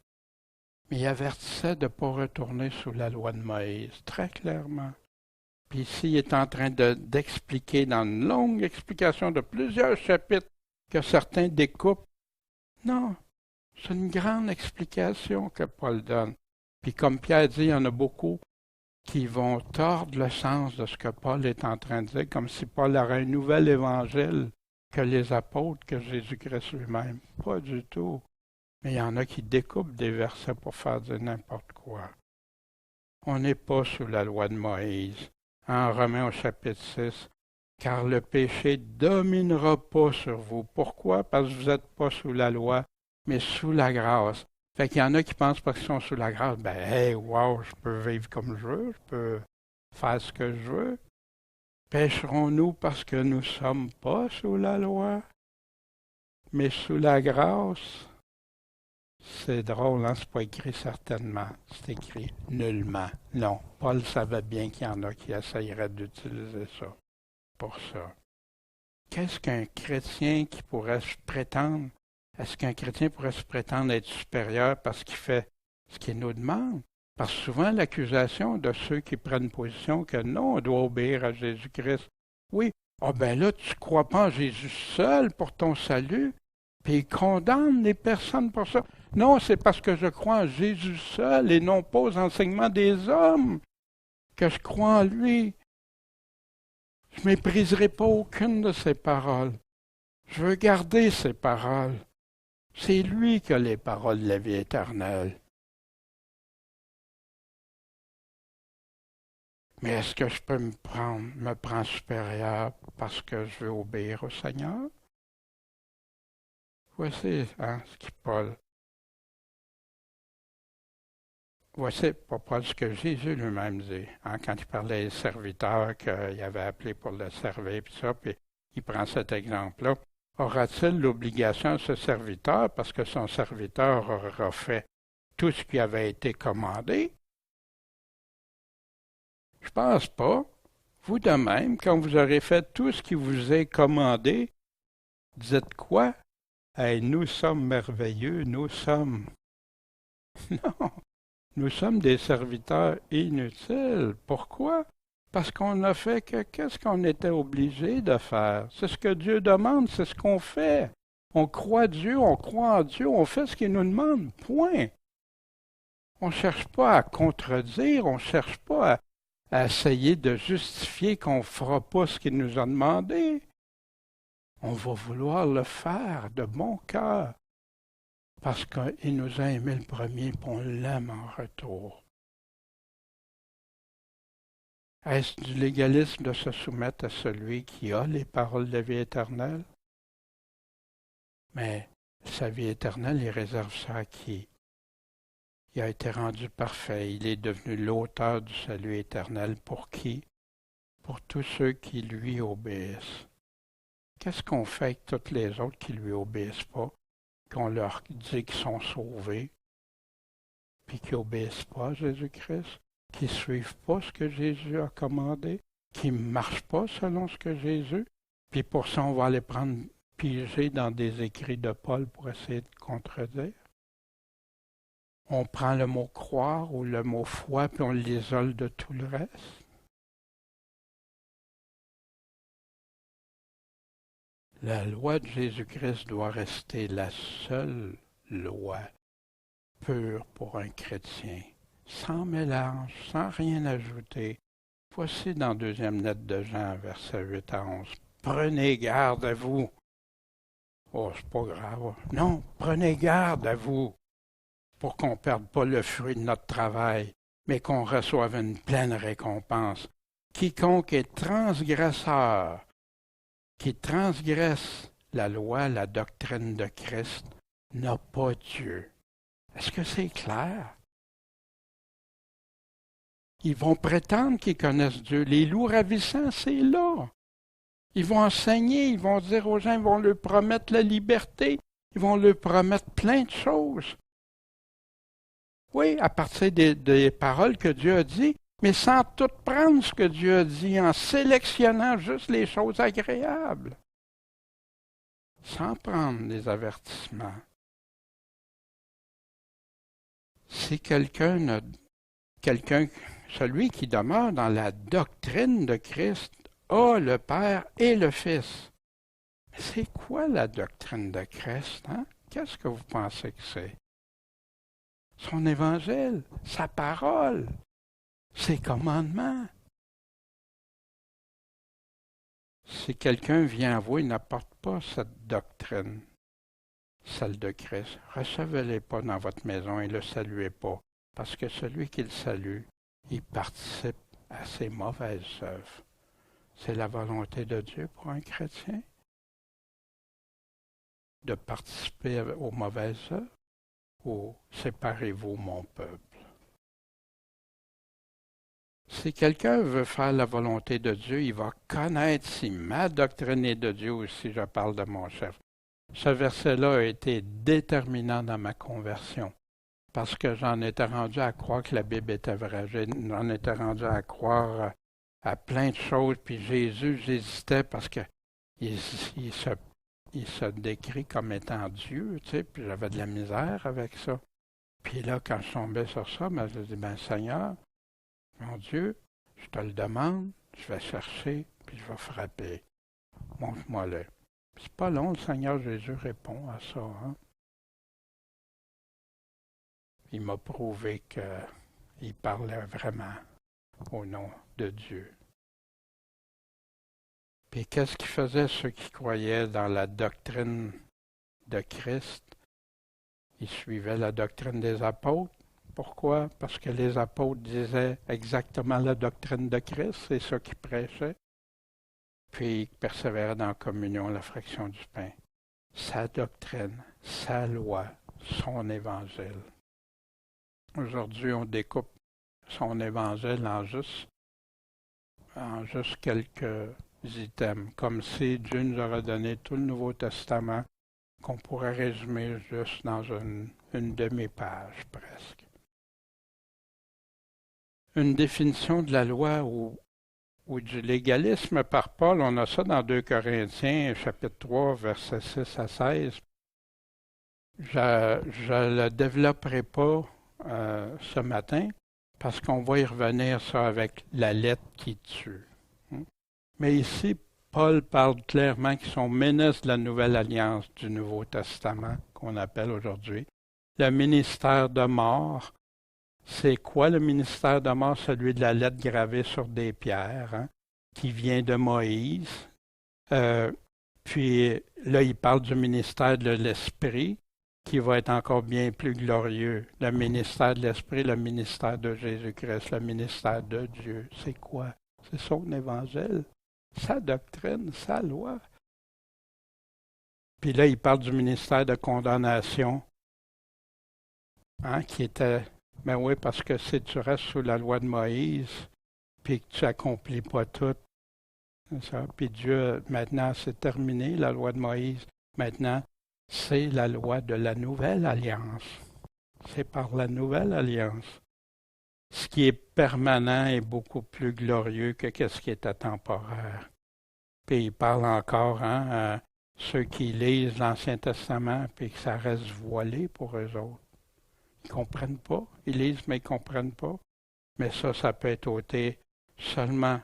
Mais il avertissait de ne pas retourner sous la loi de Moïse, très clairement. Puis ici, il est en train d'expliquer dans une longue explication de plusieurs chapitres que certains découpent. Non, C'est une grande explication que Paul donne. Puis comme Pierre dit, il y en a beaucoup qui vont tordre le sens de ce que Paul est en train de dire, comme si Paul aurait un nouvel évangile que les apôtres, que Jésus-Christ lui-même. Pas du tout. Mais il y en a qui découpent des versets pour faire dire n'importe quoi. On n'est pas sous la loi de Moïse. En Romains au chapitre 6, car le péché dominera pas sur vous. Pourquoi? Parce que vous n'êtes pas sous la loi, mais sous la grâce. Fait qu'il y en a qui pensent pas qu'ils sont sous la grâce. Ben, hey, wow, je peux vivre comme je veux, je peux faire ce que je veux. Pécherons-nous parce que nous ne sommes pas sous la loi, mais sous la grâce? C'est drôle, hein? C'est pas écrit certainement. C'est écrit nullement. Non, Paul savait bien qu'il y en a qui essayeraient d'utiliser ça pour ça. Qu'est-ce qu'un chrétien qui pourrait se prétendre? Est-ce qu'un chrétien pourrait se prétendre être supérieur parce qu'il fait ce qu'il nous demande? Parce que souvent, l'accusation de ceux qui prennent position que non, on doit obéir à Jésus-Christ. Oui, ah ben là, tu ne crois pas en Jésus seul pour ton salut, puis il condamne les personnes pour ça. Non, c'est parce que je crois en Jésus seul et non pas aux enseignements des hommes que je crois en lui. Je ne mépriserai pas aucune de ses paroles. Je veux garder ses paroles. C'est lui qui a les paroles de la vie éternelle. Mais est-ce que je peux me prendre supérieur parce que je veux obéir au Seigneur? Voici ce qui Paul. Voici pas Paul ce que Jésus lui-même dit. Quand il parlait des serviteurs qu'il avait appelés pour le servir, puis il prend cet exemple-là. Aura-t-il l'obligation à ce serviteur parce que son serviteur aura fait tout ce qui avait été commandé? Je pense pas. Vous de même, quand vous aurez fait tout ce qui vous est commandé, dites quoi? Hey, nous sommes merveilleux, nous sommes. Non, nous sommes des serviteurs inutiles. Pourquoi? Parce qu'on a fait qu'est-ce qu'on était obligé de faire. C'est ce que Dieu demande, c'est ce qu'on fait. On croit Dieu, on croit en Dieu, on fait ce qu'il nous demande. Point. On ne cherche pas à contredire, on ne cherche pas à essayer de justifier qu'on ne fera pas ce qu'il nous a demandé. On va vouloir le faire de bon cœur. Parce qu'il nous a aimé le premier, puis on l'aime en retour. Est-ce du légalisme de se soumettre à celui qui a les paroles de la vie éternelle? Mais sa vie éternelle, il réserve ça à qui? Il a été rendu parfait, il est devenu l'auteur du salut éternel. Pour qui? Pour tous ceux qui lui obéissent. Qu'est-ce qu'on fait avec toutes les autres qui ne lui obéissent pas? Qu'on leur dit qu'ils sont sauvés, puis qui n'obéissent pas à Jésus-Christ? Qui ne suivent pas ce que Jésus a commandé, qui ne marchent pas selon ce que Jésus, puis pour ça, on va les prendre piégés dans des écrits de Paul pour essayer de contredire. On prend le mot croire ou le mot foi, puis on l'isole de tout le reste. La loi de Jésus-Christ doit rester la seule loi pure pour un chrétien. Sans mélange, sans rien ajouter. Voici dans deuxième lettre de Jean, versets 8 à 11. Prenez garde à vous. Oh, c'est pas grave. Non, prenez garde à vous pour qu'on ne perde pas le fruit de notre travail, mais qu'on reçoive une pleine récompense. Quiconque est transgresseur, qui transgresse la loi, la doctrine de Christ, n'a pas Dieu. Est-ce que c'est clair? Ils vont prétendre qu'ils connaissent Dieu. Les loups ravissants, c'est là. Ils vont enseigner, ils vont dire aux gens, ils vont leur promettre la liberté, ils vont leur promettre plein de choses. Oui, à partir des paroles que Dieu a dit, mais sans tout prendre ce que Dieu a dit, en sélectionnant juste les choses agréables. Sans prendre des avertissements. Si celui qui demeure dans la doctrine de Christ a le Père et le Fils. Mais c'est quoi la doctrine de Christ? Hein? qu'est-ce que vous pensez que c'est? Son évangile, sa parole, ses commandements. Si quelqu'un vient à vous, il n'apporte pas cette doctrine, celle de Christ. Recevez-les pas dans votre maison et ne le saluez pas, parce que celui qui le salue, il participe à ses mauvaises œuvres. C'est la volonté de Dieu pour un chrétien de participer aux mauvaises œuvres ou séparez-vous, mon peuple. Si quelqu'un veut faire la volonté de Dieu, il va connaître si ma doctrine est de Dieu ou si je parle de mon chef. Ce verset-là a été déterminant dans ma conversion parce que j'en étais rendu à croire que la Bible était vraie. J'en étais rendu à croire à plein de choses. Puis Jésus, j'hésitais parce que il se décrit comme étant Dieu, tu sais, puis j'avais de la misère avec ça. Puis là, quand je tombais sur ça, ben, je dis, ben Seigneur, mon Dieu, je te le demande, je vais chercher, puis je vais frapper. Montre-moi-le. C'est pas long, le Seigneur Jésus répond à ça. Hein? Il m'a prouvé qu'il parlait vraiment au nom de Dieu. Puis qu'est-ce qu'ils faisaient ceux qui croyaient dans la doctrine de Christ? Ils suivaient la doctrine des apôtres. Pourquoi? Parce que les apôtres disaient exactement la doctrine de Christ, c'est ça qu'ils prêchaient. Puis ils persévéraient dans la communion, la fraction du pain. Sa doctrine, sa loi, son évangile. Aujourd'hui, on découpe son évangile en juste quelques items, comme si Dieu nous aurait donné tout le Nouveau Testament qu'on pourrait résumer juste dans une demi-page presque. Une définition de la loi ou du légalisme par Paul, on a ça dans 2 Corinthiens, chapitre 3, versets 6 à 16. Je ne le développerai pas ce matin, parce qu'on va y revenir ça avec la lettre qui tue. Mais ici, Paul parle clairement qu'ils sont ministres de la nouvelle alliance du Nouveau Testament, qu'on appelle aujourd'hui. Le ministère de mort, c'est quoi le ministère de mort? Celui de la lettre gravée sur des pierres, hein, qui vient de Moïse. Puis là, il parle du ministère de l'Esprit, qui va être encore bien plus glorieux. Le ministère de l'Esprit, le ministère de Jésus-Christ, le ministère de Dieu. C'est quoi? C'est son évangile, sa doctrine, sa loi. Puis là, il parle du ministère de condamnation, hein, qui était, ben oui, parce que si tu restes sous la loi de Moïse, puis que tu n'accomplis pas tout, c'est ça. Puis Dieu, maintenant, c'est terminé, la loi de Moïse. Maintenant, c'est la loi de la nouvelle alliance. C'est par la nouvelle alliance. Ce qui est permanent est beaucoup plus glorieux que ce qui était temporaire. Puis il parle encore à ceux qui lisent l'Ancien Testament puis que ça reste voilé pour eux autres. Ils ne comprennent pas. Ils lisent, mais ils ne comprennent pas. Mais ça peut être ôté seulement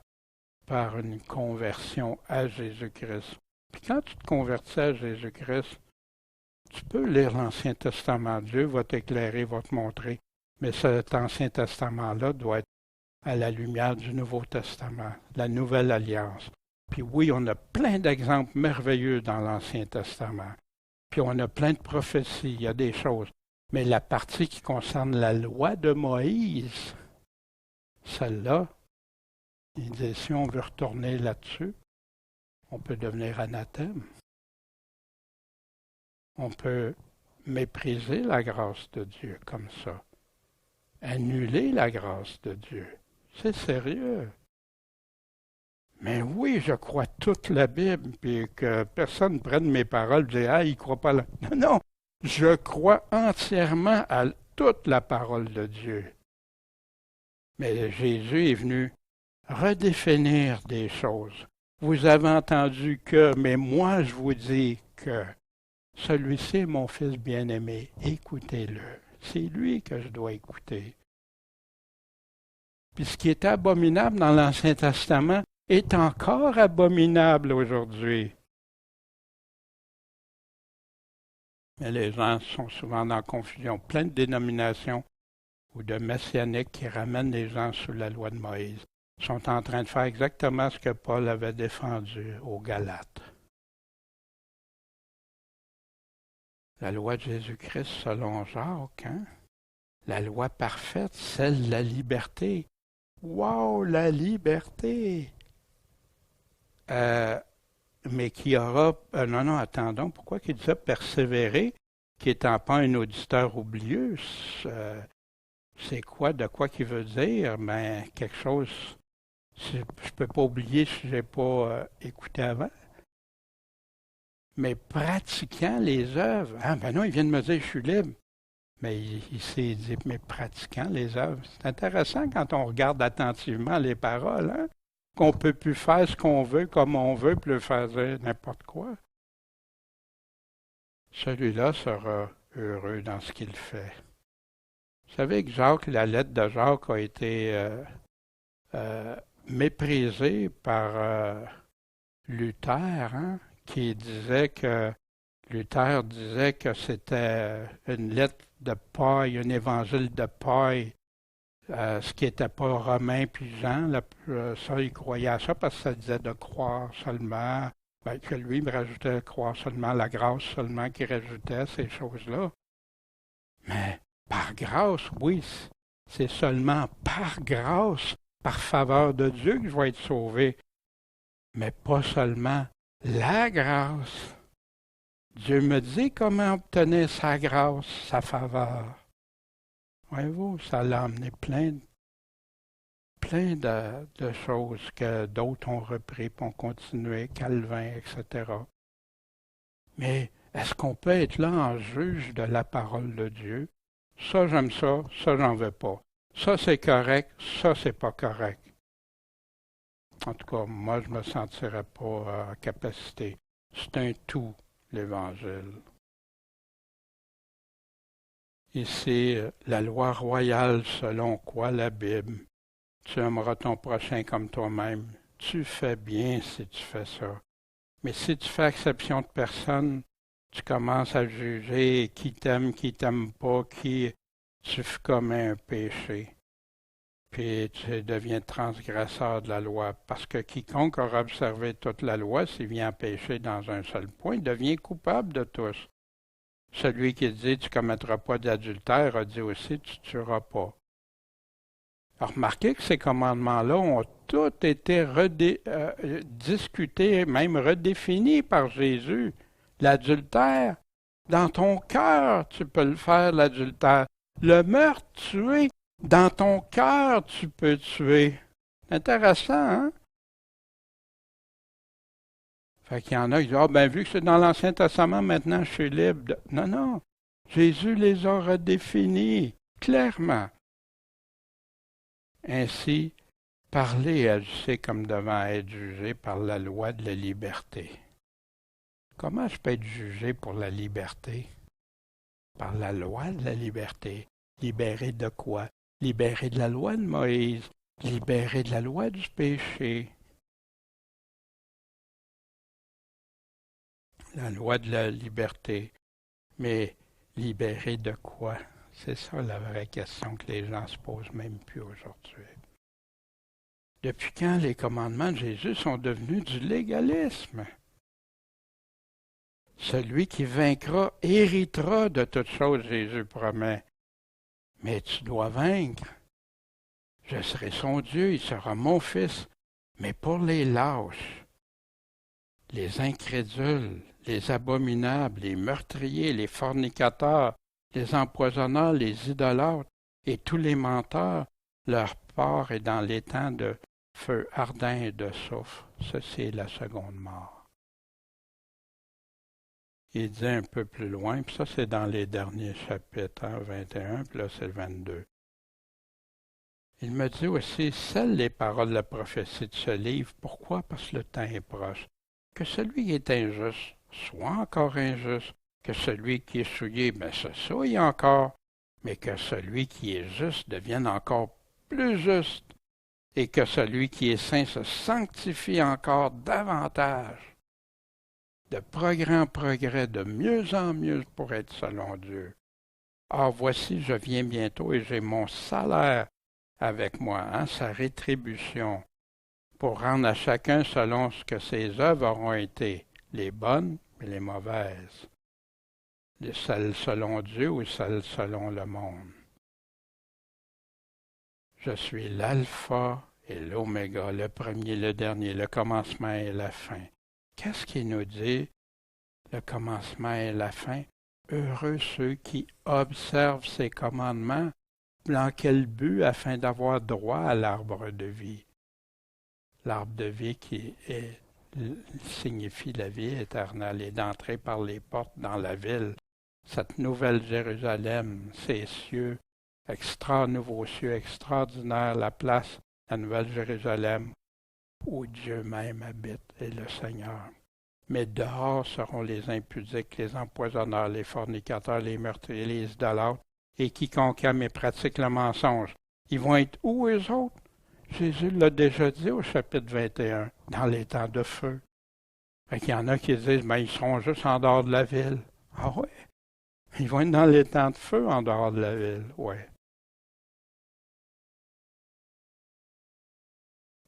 par une conversion à Jésus-Christ. Puis quand tu te convertis à Jésus-Christ, tu peux lire l'Ancien Testament. Dieu va t'éclairer, va te montrer. Mais cet Ancien Testament-là doit être à la lumière du Nouveau Testament, la Nouvelle Alliance. Puis oui, on a plein d'exemples merveilleux dans l'Ancien Testament. Puis on a plein de prophéties, il y a des choses. Mais la partie qui concerne la loi de Moïse, celle-là, il dit, si on veut retourner là-dessus, on peut devenir anathème. On peut mépriser la grâce de Dieu comme ça. Annuler la grâce de Dieu. C'est sérieux. Mais oui, je crois toute la Bible, puis que personne ne prenne mes paroles et dise, ah, il ne croit pas là. Non, non, je crois entièrement à toute la parole de Dieu. Mais Jésus est venu redéfinir des choses. Vous avez entendu que, mais moi je vous dis que celui-ci est mon fils bien-aimé, écoutez-le. C'est lui que je dois écouter. Puis ce qui était abominable dans l'Ancien Testament est encore abominable aujourd'hui. Mais les gens sont souvent dans la confusion. Plein de dénominations ou de messianiques qui ramènent les gens sous la loi de Moïse sont en train de faire exactement ce que Paul avait défendu aux Galates. La loi de Jésus-Christ selon Jacques, hein? La loi parfaite, celle de la liberté. Wow, la liberté! Mais qui aura... non, attendons, pourquoi qu'il disait persévérer, qui étant pas un auditeur oublieux, c'est quoi, de quoi qu'il veut dire? Ben, quelque chose, je ne peux pas oublier si je n'ai pas écouté avant. Mais pratiquant les œuvres, ah ben non, il vient de me dire je suis libre. Mais il s'est dit, mais pratiquant les œuvres. C'est intéressant quand on regarde attentivement les paroles, hein? Qu'on ne peut plus faire ce qu'on veut, comme on veut, puis le faire dire n'importe quoi. Celui-là sera heureux dans ce qu'il fait. Vous savez que Jacques, la lettre de Jacques a été méprisée par Luther, hein, qui disait que Luther disait que c'était une lettre de paille, un évangile de paille, ce qui n'était pas Romain puis Jean. Ça, il croyait à ça parce que ça disait de croire seulement, que lui, il rajoutait croire seulement, la grâce seulement qui rajoutait ces choses-là. Mais par grâce, oui, c'est seulement par grâce, par faveur de Dieu que je vais être sauvé, mais pas seulement la grâce. Dieu me dit comment obtenir sa grâce, sa faveur. Voyez-vous, ça l'a amené plein de choses que d'autres ont repris, ont continué, Calvin, etc. Mais est-ce qu'on peut être là en juge de la parole de Dieu? Ça, j'aime ça j'en veux pas. Ça, c'est correct, ça, c'est pas correct. En tout cas, moi, je me sentirais pas en capacité. C'est un tout, l'Évangile. Ici, la loi royale selon quoi la Bible? Tu aimeras ton prochain comme toi-même. Tu fais bien si tu fais ça. Mais si tu fais exception de personne, tu commences à juger qui t'aime pas, qui tu commets un péché. Puis tu deviens transgresseur de la loi. Parce que quiconque aura observé toute la loi, s'il vient pécher dans un seul point, devient coupable de tous. Celui qui dit tu ne commettras pas d'adultère a dit aussi tu ne tueras pas. Alors, remarquez que ces commandements-là ont tous été discutés, même redéfinis par Jésus. L'adultère, dans ton cœur, tu peux le faire, l'adultère. Le meurtre, tuer, dans ton cœur, tu peux tuer. Intéressant, hein? Fait qu'il y en a qui disent, vu que c'est dans l'Ancien Testament, maintenant je suis libre. Non, non. Jésus les a redéfinis clairement. Ainsi, parler et agir comme devant être jugé par la loi de la liberté. Comment je peux être jugé pour la liberté? Par la loi de la liberté. Libéré de quoi? Libéré de la loi de Moïse. Libéré de la loi du péché. La loi de la liberté. Mais libéré de quoi? C'est ça la vraie question que les gens se posent même plus aujourd'hui. Depuis quand les commandements de Jésus sont devenus du légalisme? Celui qui vaincra héritera de toutes choses, Jésus promet. Mais tu dois vaincre. Je serai son Dieu, il sera mon fils. Mais pour les lâches, les incrédules, les abominables, les meurtriers, les fornicateurs, les empoisonneurs, les idolâtres et tous les menteurs, leur part est dans l'étang de feu ardent et de soufre. Ceci est la seconde mort. Il dit un peu plus loin, puis ça c'est dans les derniers chapitres, 21, puis là c'est le 22. Il me dit aussi, scelle les paroles de la prophétie de ce livre. Pourquoi? Parce que le temps est proche. Que celui qui est injuste soit encore injuste, que celui qui est souillé, se souille encore, mais que celui qui est juste devienne encore plus juste, et que celui qui est saint se sanctifie encore davantage. de progrès en progrès, de mieux en mieux pour être selon Dieu. Ah, voici, je viens bientôt et j'ai mon salaire avec moi, hein, sa rétribution, pour rendre à chacun selon ce que ses œuvres auront été, les bonnes et les mauvaises, celles selon Dieu ou celles selon le monde. Je suis l'alpha et l'oméga, le premier, le dernier, le commencement et la fin. Qu'est-ce qu'il nous dit, le commencement et la fin? Heureux ceux qui observent ses commandements, dans quel but? Afin d'avoir droit à l'arbre de vie. L'arbre de vie qui signifie la vie éternelle et d'entrer par les portes dans la ville, cette nouvelle Jérusalem, ces cieux, nouveaux cieux extraordinaires, la place, la nouvelle Jérusalem, où Dieu même habite et le Seigneur. Mais dehors seront les impudiques, les empoisonneurs, les fornicateurs, les meurtriers, les idolâtres, et quiconque aime et pratique le mensonge. Ils vont être où, eux autres? Jésus l'a déjà dit au chapitre 21, dans les temps de feu. Fait qu'il y en a qui disent, ils seront juste en dehors de la ville. Ah ouais? Ils vont être dans les temps de feu en dehors de la ville, ouais.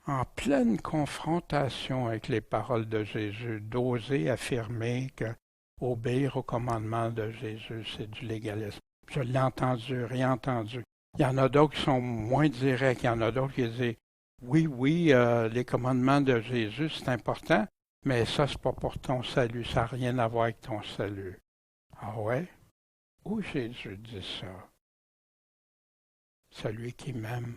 En pleine confrontation avec les paroles de Jésus, d'oser affirmer que obéir au commandement de Jésus, c'est du légalisme. Je l'ai entendu, réentendu. Il y en a d'autres qui sont moins directs, il y en a d'autres qui disent oui, les commandements de Jésus, c'est important, mais ça, c'est pas pour ton salut, ça n'a rien à voir avec ton salut. Ah ouais? Où Jésus dit ça? Celui qui m'aime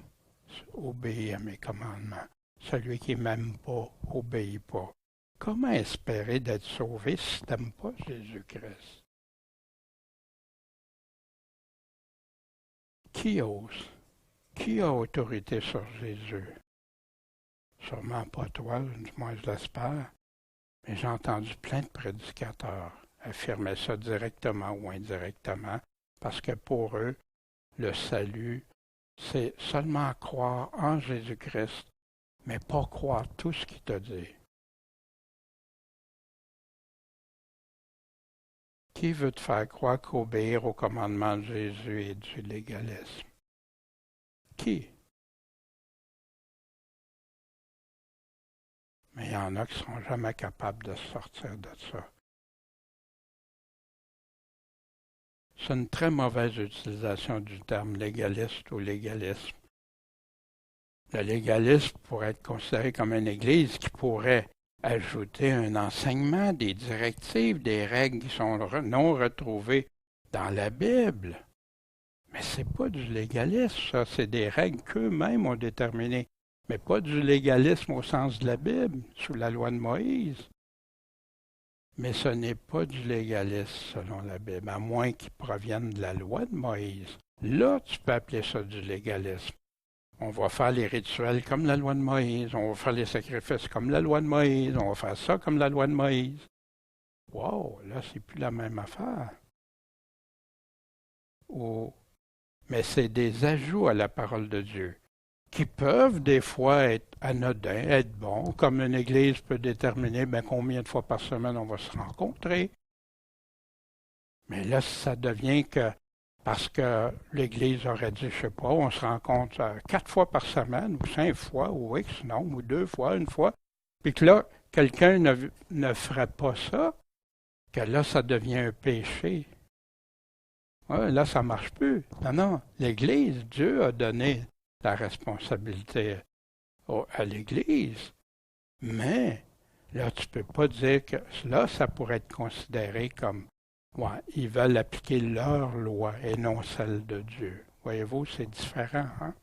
obéit à mes commandements. Celui qui m'aime pas, obéit pas. Comment espérer d'être sauvé si tu n'aimes pas Jésus-Christ? Qui ose? Qui a autorité sur Jésus? Sûrement pas toi, du moins je l'espère, mais j'ai entendu plein de prédicateurs affirmer ça directement ou indirectement, parce que pour eux, le salut, c'est seulement croire en Jésus-Christ, mais pas croire tout ce qu'il t'a dit. Qui veut te faire croire qu'obéir au commandement de Jésus est du légalisme? Qui? Mais il y en a qui ne seront jamais capables de sortir de ça. C'est une très mauvaise utilisation du terme légaliste ou légalisme. Le légalisme pourrait être considéré comme une Église qui pourrait ajouter un enseignement, des directives, des règles qui sont non retrouvées dans la Bible. Mais ce n'est pas du légalisme, ça, c'est des règles qu'eux-mêmes ont déterminées, mais pas du légalisme au sens de la Bible, sous la loi de Moïse. Mais ce n'est pas du légalisme selon la Bible, à moins qu'il provienne de la loi de Moïse. Là, tu peux appeler ça du légalisme. On va faire les rituels comme la loi de Moïse, on va faire les sacrifices comme la loi de Moïse, on va faire ça comme la loi de Moïse. Wow, là, c'est plus la même affaire. Oh. Mais c'est des ajouts à la parole de Dieu qui peuvent des fois être anodins, être bons, comme une Église peut déterminer combien de fois par semaine on va se rencontrer. Mais là, ça devient que, parce que l'Église aurait dit, je sais pas, on se rencontre 4 fois par semaine, ou 5 fois, ou X nombre, ou 2 fois, une fois, puis que là, quelqu'un ne ferait pas ça, que là, ça devient un péché. Ouais, là, ça ne marche plus. Non, l'Église, Dieu a donné la responsabilité à l'Église. Mais là, tu ne peux pas dire que là, ça pourrait être considéré comme, ouais, ils veulent appliquer leur loi et non celle de Dieu. Voyez-vous, c'est différent. Hein?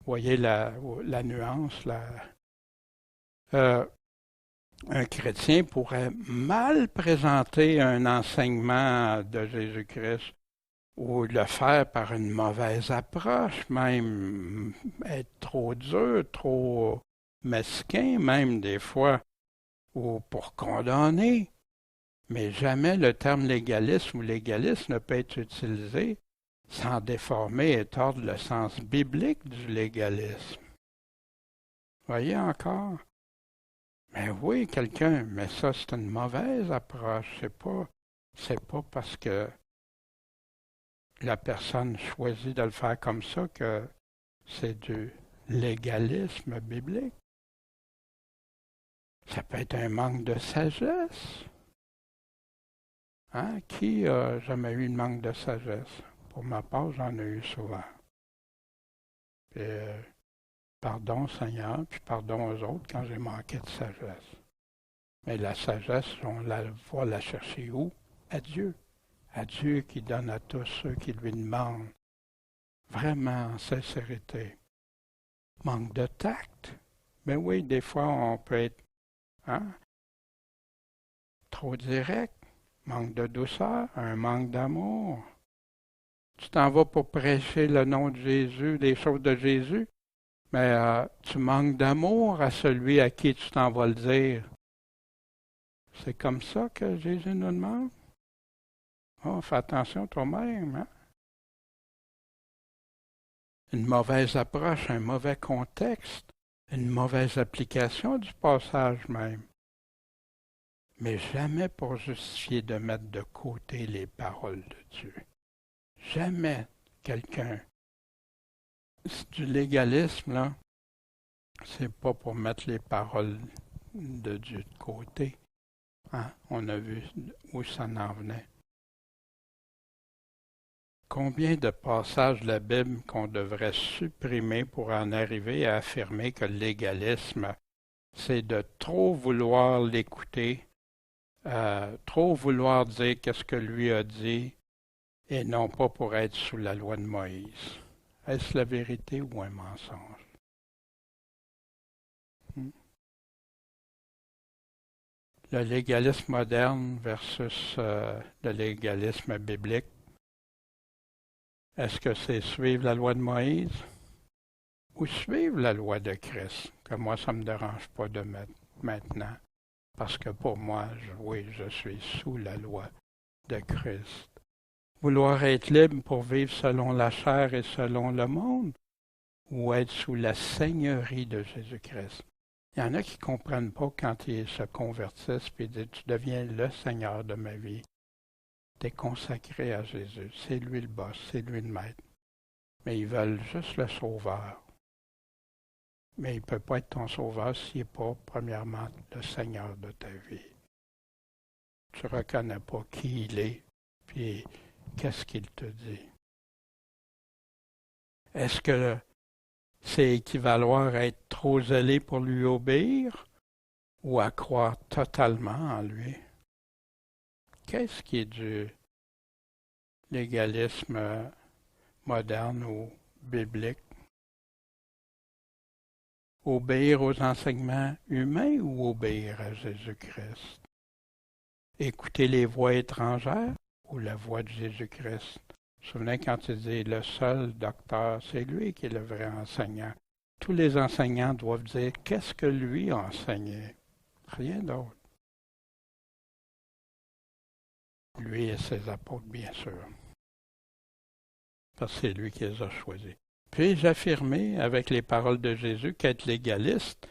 Voyez la nuance là. Un chrétien pourrait mal présenter un enseignement de Jésus-Christ ou le faire par une mauvaise approche, même être trop dur, trop mesquin, même des fois, ou pour condamner. Mais jamais le terme légalisme ou légaliste ne peut être utilisé sans déformer et tordre le sens biblique du légalisme. Voyez encore? Mais oui, quelqu'un, mais ça, c'est une mauvaise approche. C'est pas parce que la personne choisit de le faire comme ça que c'est du légalisme biblique. Ça peut être un manque de sagesse. Hein? Qui a jamais eu un manque de sagesse? Pour ma part, j'en ai eu souvent. Puis, pardon Seigneur, puis pardon aux autres quand j'ai manqué de sagesse. Mais la sagesse, on va la chercher où? À Dieu. À Dieu qui donne à tous ceux qui lui demandent. Vraiment en sincérité. Manque de tact. Mais oui, des fois, on peut être hein, trop direct. Manque de douceur, un manque d'amour. Tu t'en vas pour prêcher le nom de Jésus, les choses de Jésus, mais tu manques d'amour à celui à qui tu t'en vas le dire. C'est comme ça que Jésus nous demande. Oh, fais attention toi-même. Hein? Une mauvaise approche, un mauvais contexte, une mauvaise application du passage même. Mais jamais pour justifier de mettre de côté les paroles de Dieu. Jamais quelqu'un. C'est du légalisme, là. C'est pas pour mettre les paroles de Dieu de côté. Hein? On a vu où ça en venait. Combien de passages de la Bible qu'on devrait supprimer pour en arriver à affirmer que le légalisme, c'est de trop vouloir l'écouter, trop vouloir dire qu'est-ce que lui a dit, et non pas pour être sous la loi de Moïse. Est-ce la vérité ou un mensonge? Le légalisme moderne versus le légalisme biblique. Est-ce que c'est suivre la loi de Moïse ou suivre la loi de Christ? Que moi, ça ne me dérange pas de mettre maintenant. Parce que pour moi, oui, je suis sous la loi de Christ. Vouloir être libre pour vivre selon la chair et selon le monde, ou être sous la seigneurie de Jésus-Christ. Il y en a qui ne comprennent pas quand ils se convertissent et disent tu deviens le Seigneur de ma vie. Tu es consacré à Jésus. C'est lui le boss, c'est lui le maître. Mais ils veulent juste le sauveur. Mais il ne peut pas être ton sauveur s'il n'est pas, premièrement, le Seigneur de ta vie. Tu ne reconnais pas qui il est, puis qu'est-ce qu'il te dit. Est-ce que c'est équivaloir à être trop zélé pour lui obéir ou à croire totalement en lui? Qu'est-ce qui est du légalisme moderne ou biblique? Obéir aux enseignements humains ou obéir à Jésus-Christ? Écouter les voix étrangères ou la voix de Jésus-Christ? Vous vous souvenez quand il dit le seul docteur, c'est lui qui est le vrai enseignant. Tous les enseignants doivent dire qu'est-ce que lui a enseigné. Rien d'autre. Lui et ses apôtres, bien sûr. Parce que c'est lui qui les a choisis. Puis-je affirmer avec les paroles de Jésus qu'être légaliste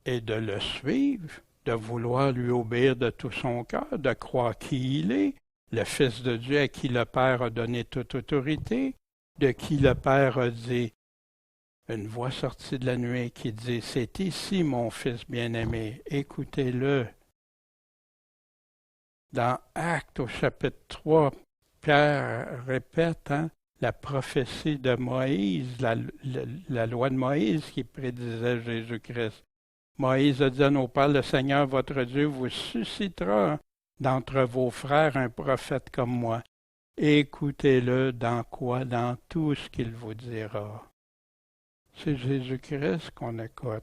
est de le suivre, de vouloir lui obéir de tout son cœur, de croire qui il est, le Fils de Dieu à qui le Père a donné toute autorité, de qui le Père a dit, une voix sortie de la nuée qui dit, c'est ici mon Fils bien-aimé, écoutez-le. Dans Actes au chapitre 3, Pierre répète la prophétie de Moïse, la loi de Moïse qui prédisait Jésus-Christ. Moïse a dit à nos pères, le Seigneur votre Dieu vous suscitera d'entre vos frères un prophète comme moi. Écoutez-le dans quoi? Dans tout ce qu'il vous dira. C'est Jésus-Christ qu'on écoute.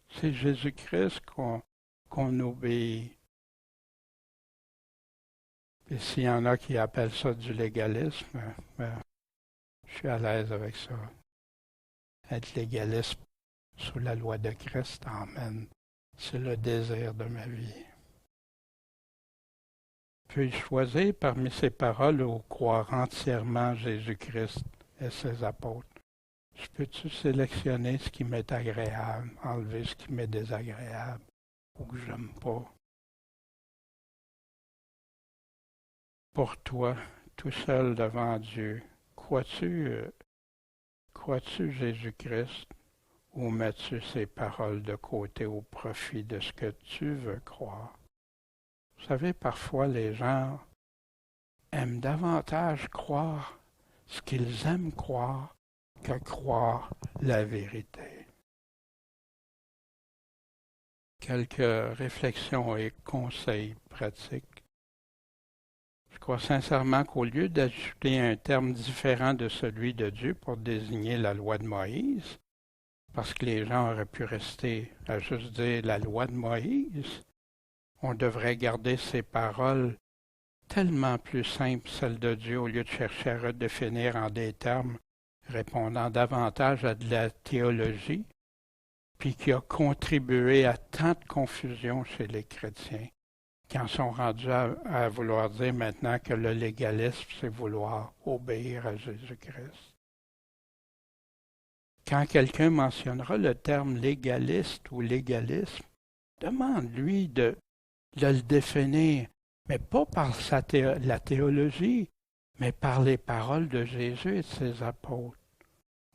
C'est Jésus-Christ qu'on obéit. Et s'il y en a qui appellent ça du légalisme, ben, je suis à l'aise avec ça. Être légaliste sous la loi de Christ, amen. C'est le désir de ma vie. Puis-je choisir parmi ces paroles ou croire entièrement Jésus-Christ et ses apôtres? Je peux-tu sélectionner ce qui m'est agréable, enlever ce qui m'est désagréable? ou que j'aime pas. Pour toi, tout seul devant Dieu, crois-tu Jésus-Christ ou mets-tu ces paroles de côté au profit de ce que tu veux croire? Vous savez, parfois les gens aiment davantage croire ce qu'ils aiment croire que croire la vérité. Quelques réflexions et conseils pratiques. Je crois sincèrement qu'au lieu d'ajouter un terme différent de celui de Dieu pour désigner la loi de Moïse, parce que les gens auraient pu rester à juste dire la loi de Moïse, on devrait garder ces paroles tellement plus simples, celles de Dieu, au lieu de chercher à redéfinir en des termes répondant davantage à de la théologie, puis qui a contribué à tant de confusion chez les chrétiens, qui en sont rendus à vouloir dire maintenant que le légalisme, c'est vouloir obéir à Jésus-Christ. Quand quelqu'un mentionnera le terme légaliste ou légalisme, demande-lui de le définir, mais pas par la théologie, mais par les paroles de Jésus et de ses apôtres.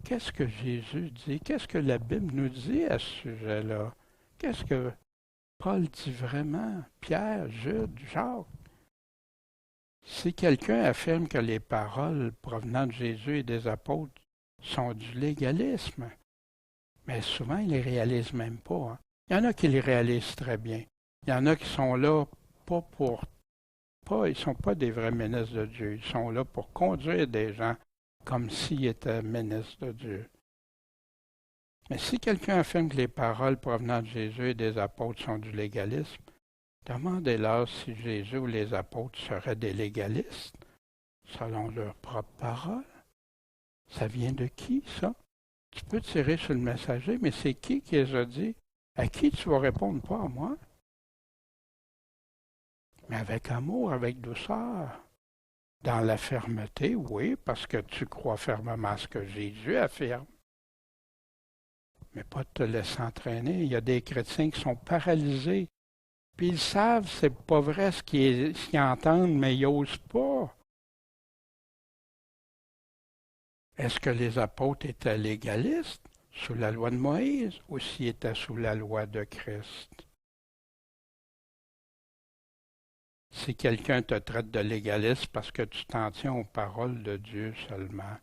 Qu'est-ce que Jésus dit? Qu'est-ce que la Bible nous dit à ce sujet-là? Qu'est-ce que Paul dit vraiment? Pierre, Jude, Jacques? Si quelqu'un affirme que les paroles provenant de Jésus et des apôtres sont du légalisme, mais souvent ils ne les réalisent même pas. Hein. Il y en a qui les réalisent très bien. Il y en a qui sont là ils ne sont pas des vrais ministres de Dieu. Ils sont là pour conduire des gens comme s'ils étaient ministres de Dieu. Mais si quelqu'un affirme que les paroles provenant de Jésus et des apôtres sont du légalisme, demandez-leur si Jésus ou les apôtres seraient des légalistes, selon leurs propres paroles. Ça vient de qui, ça? Tu peux tirer sur le messager, mais c'est qui les a dit? À qui tu vas répondre? Pas à moi. Mais avec amour, avec douceur. Dans la fermeté, oui, parce que tu crois fermement à ce que Jésus affirme. Mais pas de te laisser entraîner. Il y a des chrétiens qui sont paralysés. Puis ils savent, c'est pas vrai ce qu'ils entendent, mais ils n'osent pas. Est-ce que les apôtres étaient légalistes sous la loi de Moïse ou s'ils étaient sous la loi de Christ? Si quelqu'un te traite de légaliste parce que tu t'en tiens aux paroles de Dieu seulement,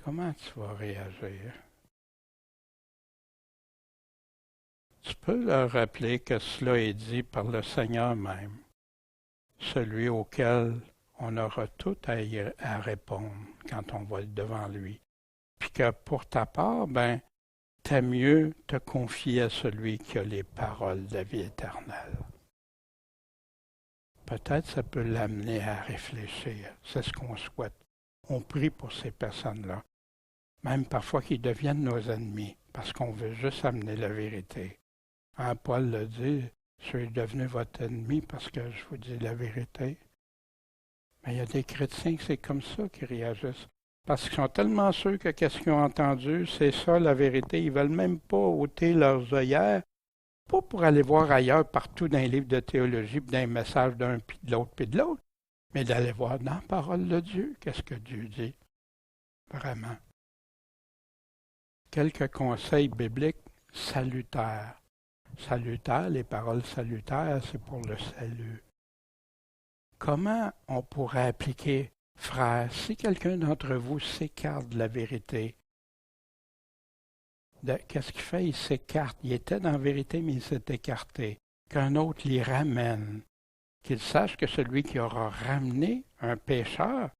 comment tu vas réagir? Tu peux leur rappeler que cela est dit par le Seigneur même, celui auquel on aura tout à répondre quand on va devant lui. Puis que pour ta part, t'as mieux te confier à celui qui a les paroles de la vie éternelle. Peut-être ça peut l'amener à réfléchir. C'est ce qu'on souhaite. On prie pour ces personnes-là. Même parfois qu'ils deviennent nos ennemis, parce qu'on veut juste amener la vérité. Hein, Paul le dit, je suis devenu votre ennemi parce que je vous dis la vérité. Mais il y a des chrétiens que c'est comme ça qu'ils réagissent. Parce qu'ils sont tellement sûrs que qu'est-ce qu'ils ont entendu, c'est ça la vérité. Ils ne veulent même pas ôter leurs œillères, pas pour aller voir ailleurs partout dans les livres de théologie, puis dans les messages d'un, puis de l'autre, mais d'aller voir dans la parole de Dieu, qu'est-ce que Dieu dit. Vraiment. Quelques conseils bibliques salutaires. Salutaires, les paroles salutaires, c'est pour le salut. Comment on pourrait appliquer, frère, si quelqu'un d'entre vous s'écarte de la vérité, qu'est-ce qu'il fait? Il s'écarte. Il était dans la vérité, mais il s'est écarté. Qu'un autre l'y ramène. Qu'il sache que celui qui aura ramené un pécheur,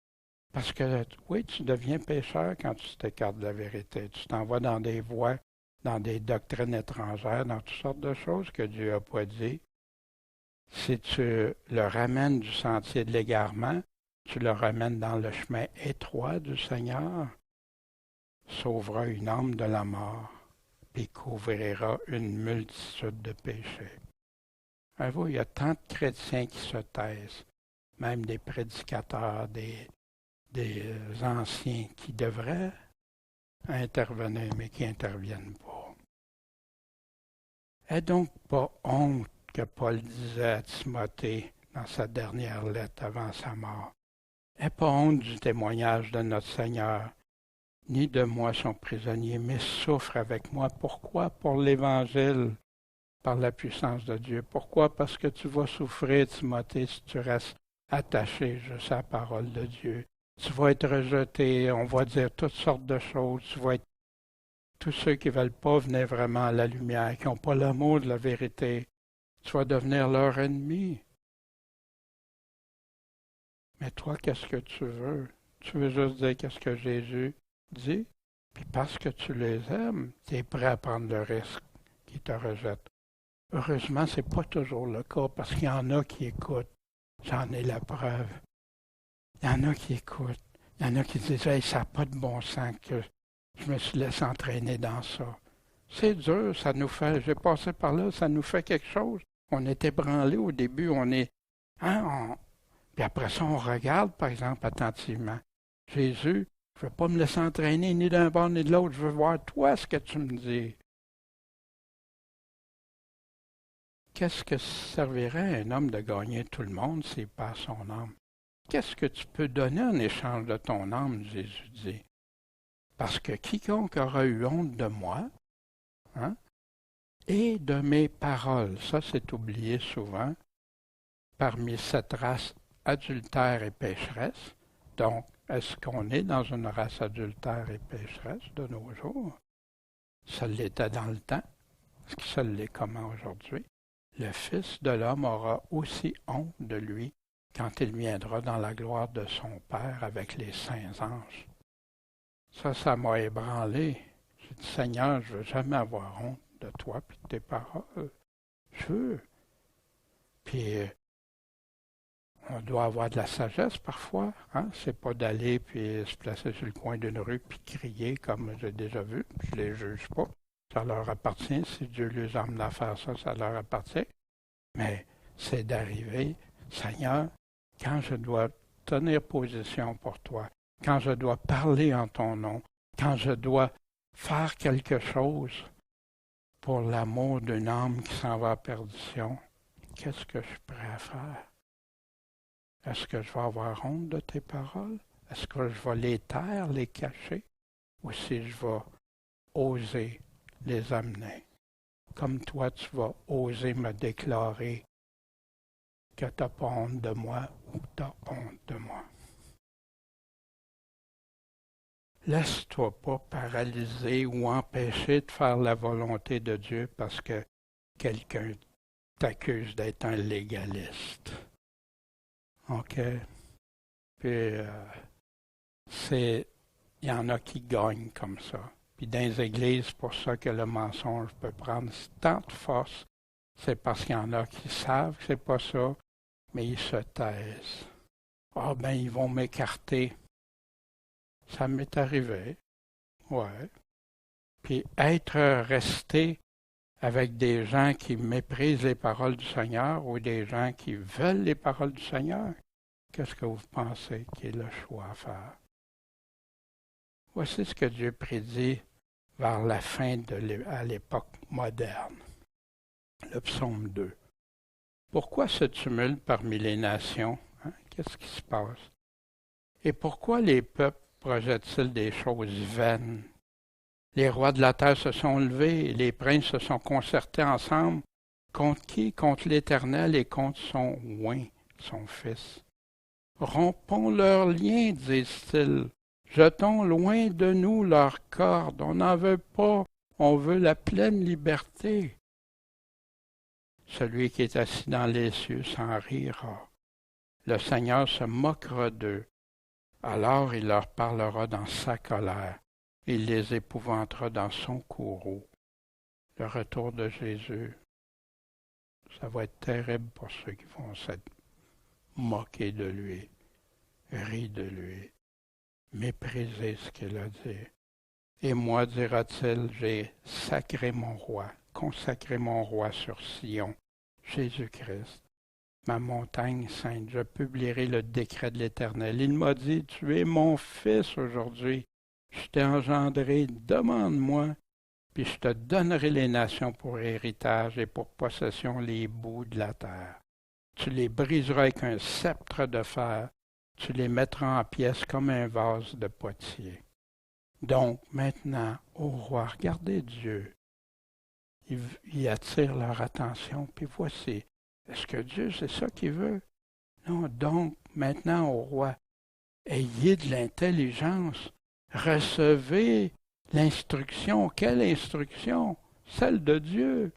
parce que oui, tu deviens pécheur quand tu t'écartes de la vérité. Tu t'en vas dans des voies, dans des doctrines étrangères, dans toutes sortes de choses que Dieu n'a pas dit. Si tu le ramènes du sentier de l'égarement, tu le ramènes dans le chemin étroit du Seigneur, sauvera une âme de la mort, puis couvrira une multitude de péchés. Voyez-vous, il y a tant de chrétiens qui se taisent, même des prédicateurs, des anciens qui devraient intervenir, mais qui n'interviennent pas. Aie donc pas honte que Paul disait à Timothée dans sa dernière lettre avant sa mort. N'aie pas honte du témoignage de notre Seigneur, ni de moi son prisonnier, mais souffre avec moi. Pourquoi? Pour l'Évangile, par la puissance de Dieu. Pourquoi? Parce que tu vas souffrir, Timothée, si tu restes attaché juste à la parole de Dieu. Tu vas être rejeté, on va dire toutes sortes de choses. Tu vas être tous ceux qui ne veulent pas venir vraiment à la lumière, qui n'ont pas l'amour de la vérité. Tu vas devenir leur ennemi. Mais toi, qu'est-ce que tu veux? Tu veux juste dire qu'est-ce que Jésus dit? Puis parce que tu les aimes, tu es prêt à prendre le risque qu'ils te rejettent. Heureusement, ce n'est pas toujours le cas parce qu'il y en a qui écoutent. J'en ai la preuve. Il y en a qui écoutent. Il y en a qui disent hey, ça n'a pas de bon sens que je me suis laissé entraîner dans ça. C'est dur, ça nous fait. J'ai passé par là, ça nous fait quelque chose. On est ébranlé au début, on est. Puis après ça, on regarde, par exemple, attentivement. Jésus, je ne veux pas me laisser entraîner ni d'un bord ni de l'autre. Je veux voir toi ce que tu me dis. Qu'est-ce que servirait à un homme de gagner tout le monde s'il perd son âme? Qu'est-ce que tu peux donner en échange de ton âme, Jésus dit? Parce que quiconque aura eu honte de moi, et de mes paroles, ça c'est oublié souvent, parmi cette race adultère et pécheresse. Donc, est-ce qu'on est dans une race adultère et pécheresse de nos jours? Ça l'était dans le temps. Est-ce que ça l'est comment aujourd'hui? Le Fils de l'homme aura aussi honte de lui quand il viendra dans la gloire de son Père avec les saints anges. Ça m'a ébranlé. J'ai dit, Seigneur, je ne veux jamais avoir honte de toi et de tes paroles. Je veux. Puis, on doit avoir de la sagesse parfois. C'est pas d'aller puis se placer sur le coin d'une rue puis crier comme j'ai déjà vu. Je les juge pas. Ça leur appartient. Si Dieu les emmène à faire ça, ça leur appartient. Mais c'est d'arriver, Seigneur, quand je dois tenir position pour toi, quand je dois parler en ton nom, quand je dois faire quelque chose pour l'amour d'une âme qui s'en va à perdition, qu'est-ce que je suis prêt à faire? Est-ce que je vais avoir honte de tes paroles? Est-ce que je vais les taire, les cacher? Ou si je vais oser les amener? Comme toi, tu vas oser me déclarer que tu n'as pas honte de moi ou que tu as honte de moi. Laisse-toi pas paralyser ou empêcher de faire la volonté de Dieu parce que quelqu'un t'accuse d'être un légaliste. OK? Puis, il y en a qui gagnent comme ça. Puis dans les églises, c'est pour ça que le mensonge peut prendre tant de force. C'est parce qu'il y en a qui savent que c'est pas ça, mais ils se taisent. Ah ben, ils vont m'écarter. Ça m'est arrivé. Ouais. Puis resté avec des gens qui méprisent les paroles du Seigneur ou des gens qui veulent les paroles du Seigneur, qu'est-ce que vous pensez qui est le choix à faire? Voici ce que Dieu prédit vers la fin à l'époque moderne. Le psaume 2. Pourquoi ce tumulte parmi les nations? Qu'est-ce qui se passe? Et pourquoi les peuples projettent-ils des choses vaines? Les rois de la terre se sont levés et les princes se sont concertés ensemble. Contre qui? Contre l'Éternel et contre son oint, son fils. Rompons leurs liens, disent-ils. Jetons loin de nous leurs cordes. On n'en veut pas. On veut la pleine liberté. Celui qui est assis dans les cieux s'en rira. Le Seigneur se moquera d'eux. Alors il leur parlera dans sa colère. Il les épouvantera dans son courroux. Le retour de Jésus, ça va être terrible pour ceux qui vont se moquer de lui, rire de lui, mépriser ce qu'il a dit. Et moi, dira-t-il, j'ai consacré mon roi sur Sion, Jésus-Christ, ma montagne sainte. Je publierai le décret de l'Éternel. Il m'a dit, tu es mon fils aujourd'hui. Je t'ai engendré, demande-moi, puis je te donnerai les nations pour héritage et pour possession les bouts de la terre. Tu les briseras avec un sceptre de fer, tu les mettras en pièces comme un vase de potier. Donc maintenant, ô roi, regardez Dieu. Il attire leur attention, puis voici. Est-ce que Dieu, c'est ça qu'il veut? Non, donc maintenant, ô roi, ayez de l'intelligence, recevez l'instruction. Quelle instruction? Celle de Dieu.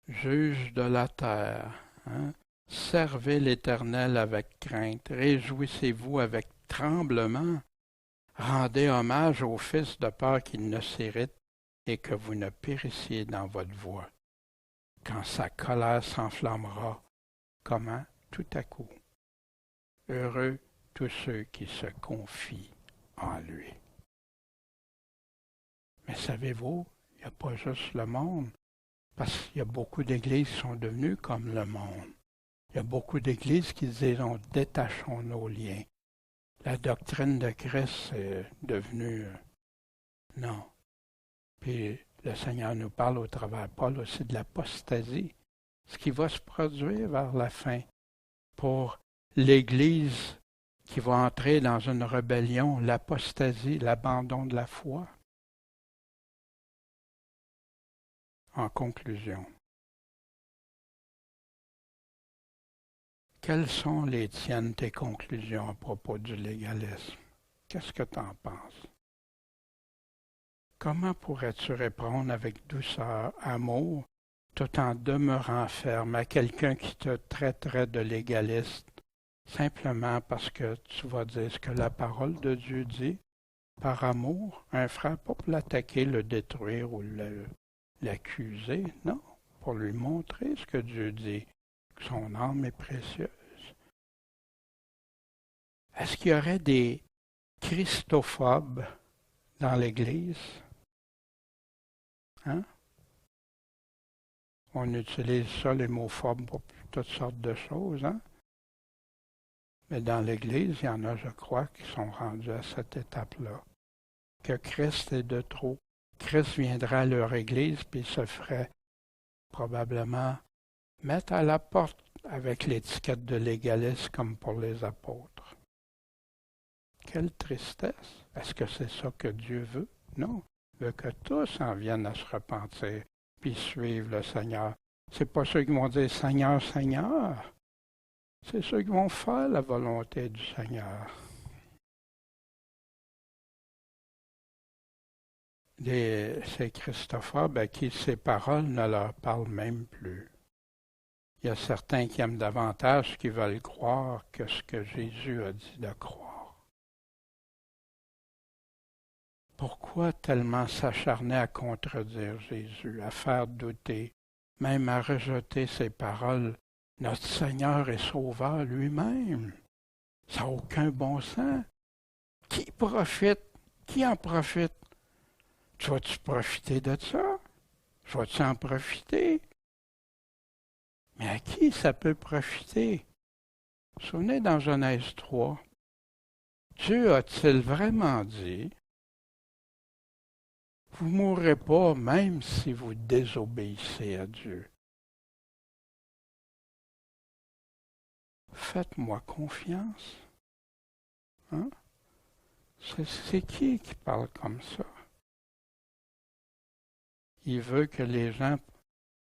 Juge de la terre, hein? Servez l'Éternel avec crainte, réjouissez-vous avec tremblement, rendez hommage au Fils de peur qu'il ne s'irrite et que vous ne périssiez dans votre voie, quand sa colère s'enflammera. Comment? Tout à coup. Heureux tous ceux qui se confient en lui. Mais savez-vous, il n'y a pas juste le monde, parce qu'il y a beaucoup d'églises qui sont devenues comme le monde. Il y a beaucoup d'églises qui disent, détachons nos liens. La doctrine de Christ est devenue... non. Puis le Seigneur nous parle au travers Paul aussi de l'apostasie, ce qui va se produire vers la fin pour l'Église qui va entrer dans une rébellion, l'apostasie, l'abandon de la foi. En conclusion, quelles sont les tiennes, tes conclusions à propos du légalisme? Qu'est-ce que tu en penses? Comment pourrais-tu répondre avec douceur, amour, tout en demeurant ferme à quelqu'un qui te traiterait de légaliste, simplement parce que tu vas dire ce que la parole de Dieu dit, par amour, un frère, pas pour l'attaquer, le détruire ou l'accuser, non, pour lui montrer ce que Dieu dit, que son âme est précieuse. Est-ce qu'il y aurait des christophobes dans l'Église? Hein? On utilise ça, les mots phobes, pour toutes sortes de choses, hein? Mais dans l'Église, il y en a, je crois, qui sont rendus à cette étape-là. Que Christ est de trop. Christ viendra à leur Église, puis il se ferait probablement mettre à la porte avec l'étiquette de légaliste comme pour les apôtres. Quelle tristesse! Est-ce que c'est ça que Dieu veut? Non. Il veut que tous en viennent à se repentir, puis suivre le Seigneur. C'est pas ceux qui vont dire Seigneur, Seigneur. C'est ceux qui vont faire la volonté du Seigneur. Ces christophobes à qui ces paroles ne leur parlent même plus. Il y a certains qui aiment davantage ce qu'ils veulent croire que ce que Jésus a dit de croire. Pourquoi tellement s'acharner à contredire Jésus, à faire douter, même à rejeter ses paroles? Notre Seigneur et Sauveur lui-même. Ça n'a aucun bon sens. Qui profite? Qui en profite? Tu vas-tu profiter de ça? Vas-tu en profiter? Mais à qui ça peut profiter? Vous vous souvenez dans Genèse 3, Dieu a-t-il vraiment dit, vous ne mourrez pas même si vous désobéissez à Dieu? Faites-moi confiance. Hein? C'est qui parle comme ça? Il veut que les gens,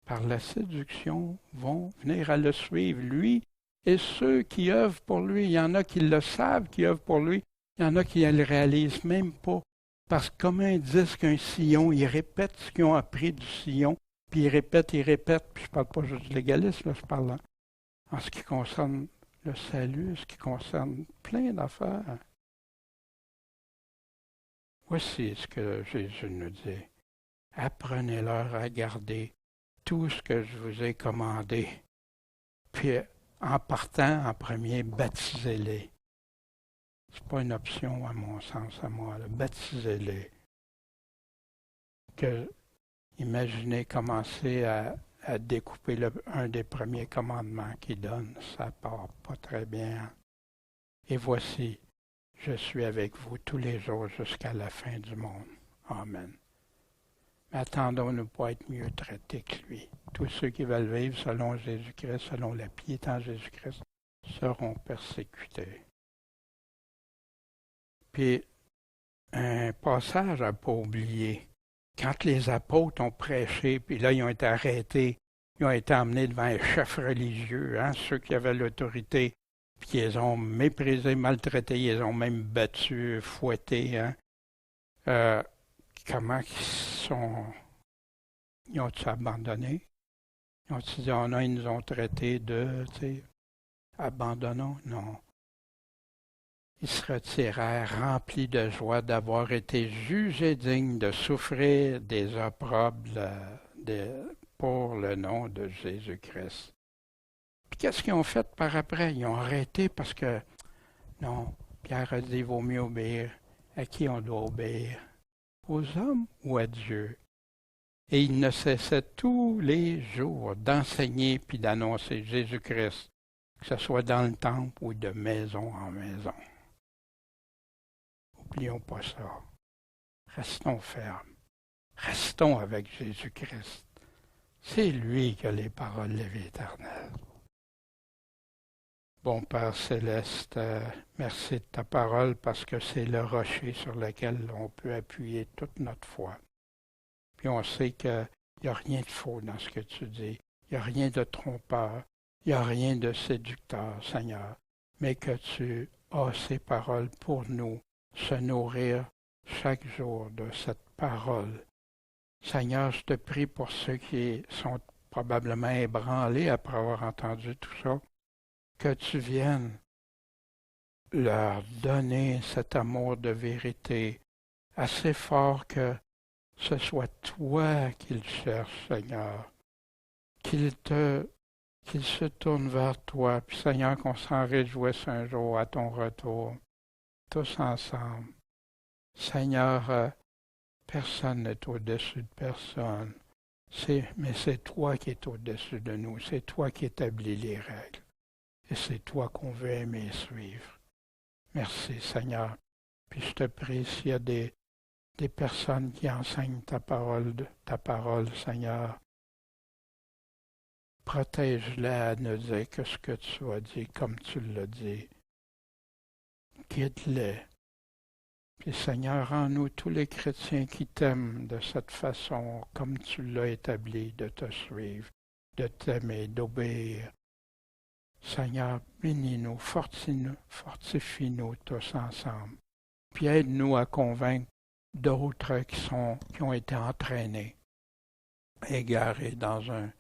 par la séduction, vont venir à le suivre, lui et ceux qui œuvrent pour lui. Il y en a qui le savent, qui œuvrent pour lui. Il y en a qui ne le réalisent même pas. Parce que comme un disque, un sillon, ils répètent ce qu'ils ont appris du sillon, puis ils répètent, puis je ne parle pas juste du légalisme, là, je parle en ce qui concerne le salut, ce qui concerne plein d'affaires. Voici ce que Jésus nous dit. Apprenez-leur à garder tout ce que je vous ai commandé. Puis, en partant, en premier, baptisez-les. Ce n'est pas une option, à mon sens, à moi. Baptisez-les. Imaginez commencer à découper un des premiers commandements qu'il donne. Ça part pas très bien. Et voici, je suis avec vous tous les jours jusqu'à la fin du monde. Amen. Mais attendons-nous pas être mieux traités que lui. Tous ceux qui veulent vivre selon Jésus-Christ, selon la piété en Jésus-Christ, seront persécutés. Puis, un passage à ne pas oublier. Quand les apôtres ont prêché, puis là, ils ont été arrêtés, ils ont été emmenés devant un chef religieux, ceux qui avaient l'autorité, puis ils les ont méprisés, maltraités, ils les ont même battus, fouettés. Comment ils ont-ils abandonné? Ils ont-ils dit, oh non, ils nous ont traités de, abandonnons? Non. Ils se retirèrent remplis de joie d'avoir été jugés dignes de souffrir des opprobles pour le nom de Jésus-Christ. Puis qu'est-ce qu'ils ont fait par après? Ils ont arrêté parce que, non, Pierre a dit, il vaut mieux obéir. À qui on doit obéir? Aux hommes ou à Dieu? Et ils ne cessaient tous les jours d'enseigner puis d'annoncer Jésus-Christ, que ce soit dans le temple ou de maison en maison. N'oublions pas ça. Restons fermes. Restons avec Jésus-Christ. C'est lui qui a les paroles de vie éternelle. Bon Père céleste, merci de ta parole parce que c'est le rocher sur lequel on peut appuyer toute notre foi. Puis on sait qu'il n'y a rien de faux dans ce que tu dis. Il n'y a rien de trompeur. Il n'y a rien de séducteur, Seigneur. Mais que tu as ces paroles pour nous, se nourrir chaque jour de cette parole. Seigneur, je te prie pour ceux qui sont probablement ébranlés après avoir entendu tout ça, que tu viennes leur donner cet amour de vérité assez fort que ce soit toi qu'ils cherchent, Seigneur, qu'ils se tournent vers toi, puis Seigneur, qu'on s'en réjouisse un jour à ton retour, tous ensemble. Seigneur, personne n'est au-dessus de personne, mais c'est toi qui es au-dessus de nous, c'est toi qui établis les règles. Et c'est toi qu'on veut aimer et suivre. Merci, Seigneur. Puis je te prie, s'il y a des personnes qui enseignent ta parole, Seigneur, protège-les à ne dire que ce que tu as dit, comme tu l'as dit. Guide-les. Puis, Seigneur, rends-nous tous les chrétiens qui t'aiment de cette façon, comme tu l'as établi, de te suivre, de t'aimer, d'obéir. Seigneur, bénis-nous, fortifie-nous tous ensemble. Puis aide-nous à convaincre d'autres qui ont été entraînés, égarés dans un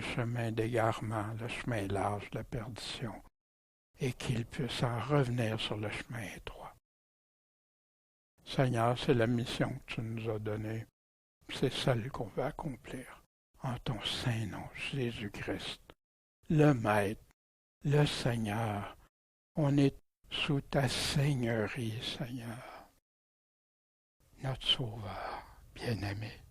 chemin d'égarement, le chemin large de la perdition, et qu'ils puissent en revenir sur le chemin étroit. Seigneur, c'est la mission que tu nous as donnée. C'est celle qu'on va accomplir. En ton saint nom, Jésus-Christ, le Maître, le Seigneur, on est sous ta seigneurie, Seigneur, notre Sauveur bien-aimé.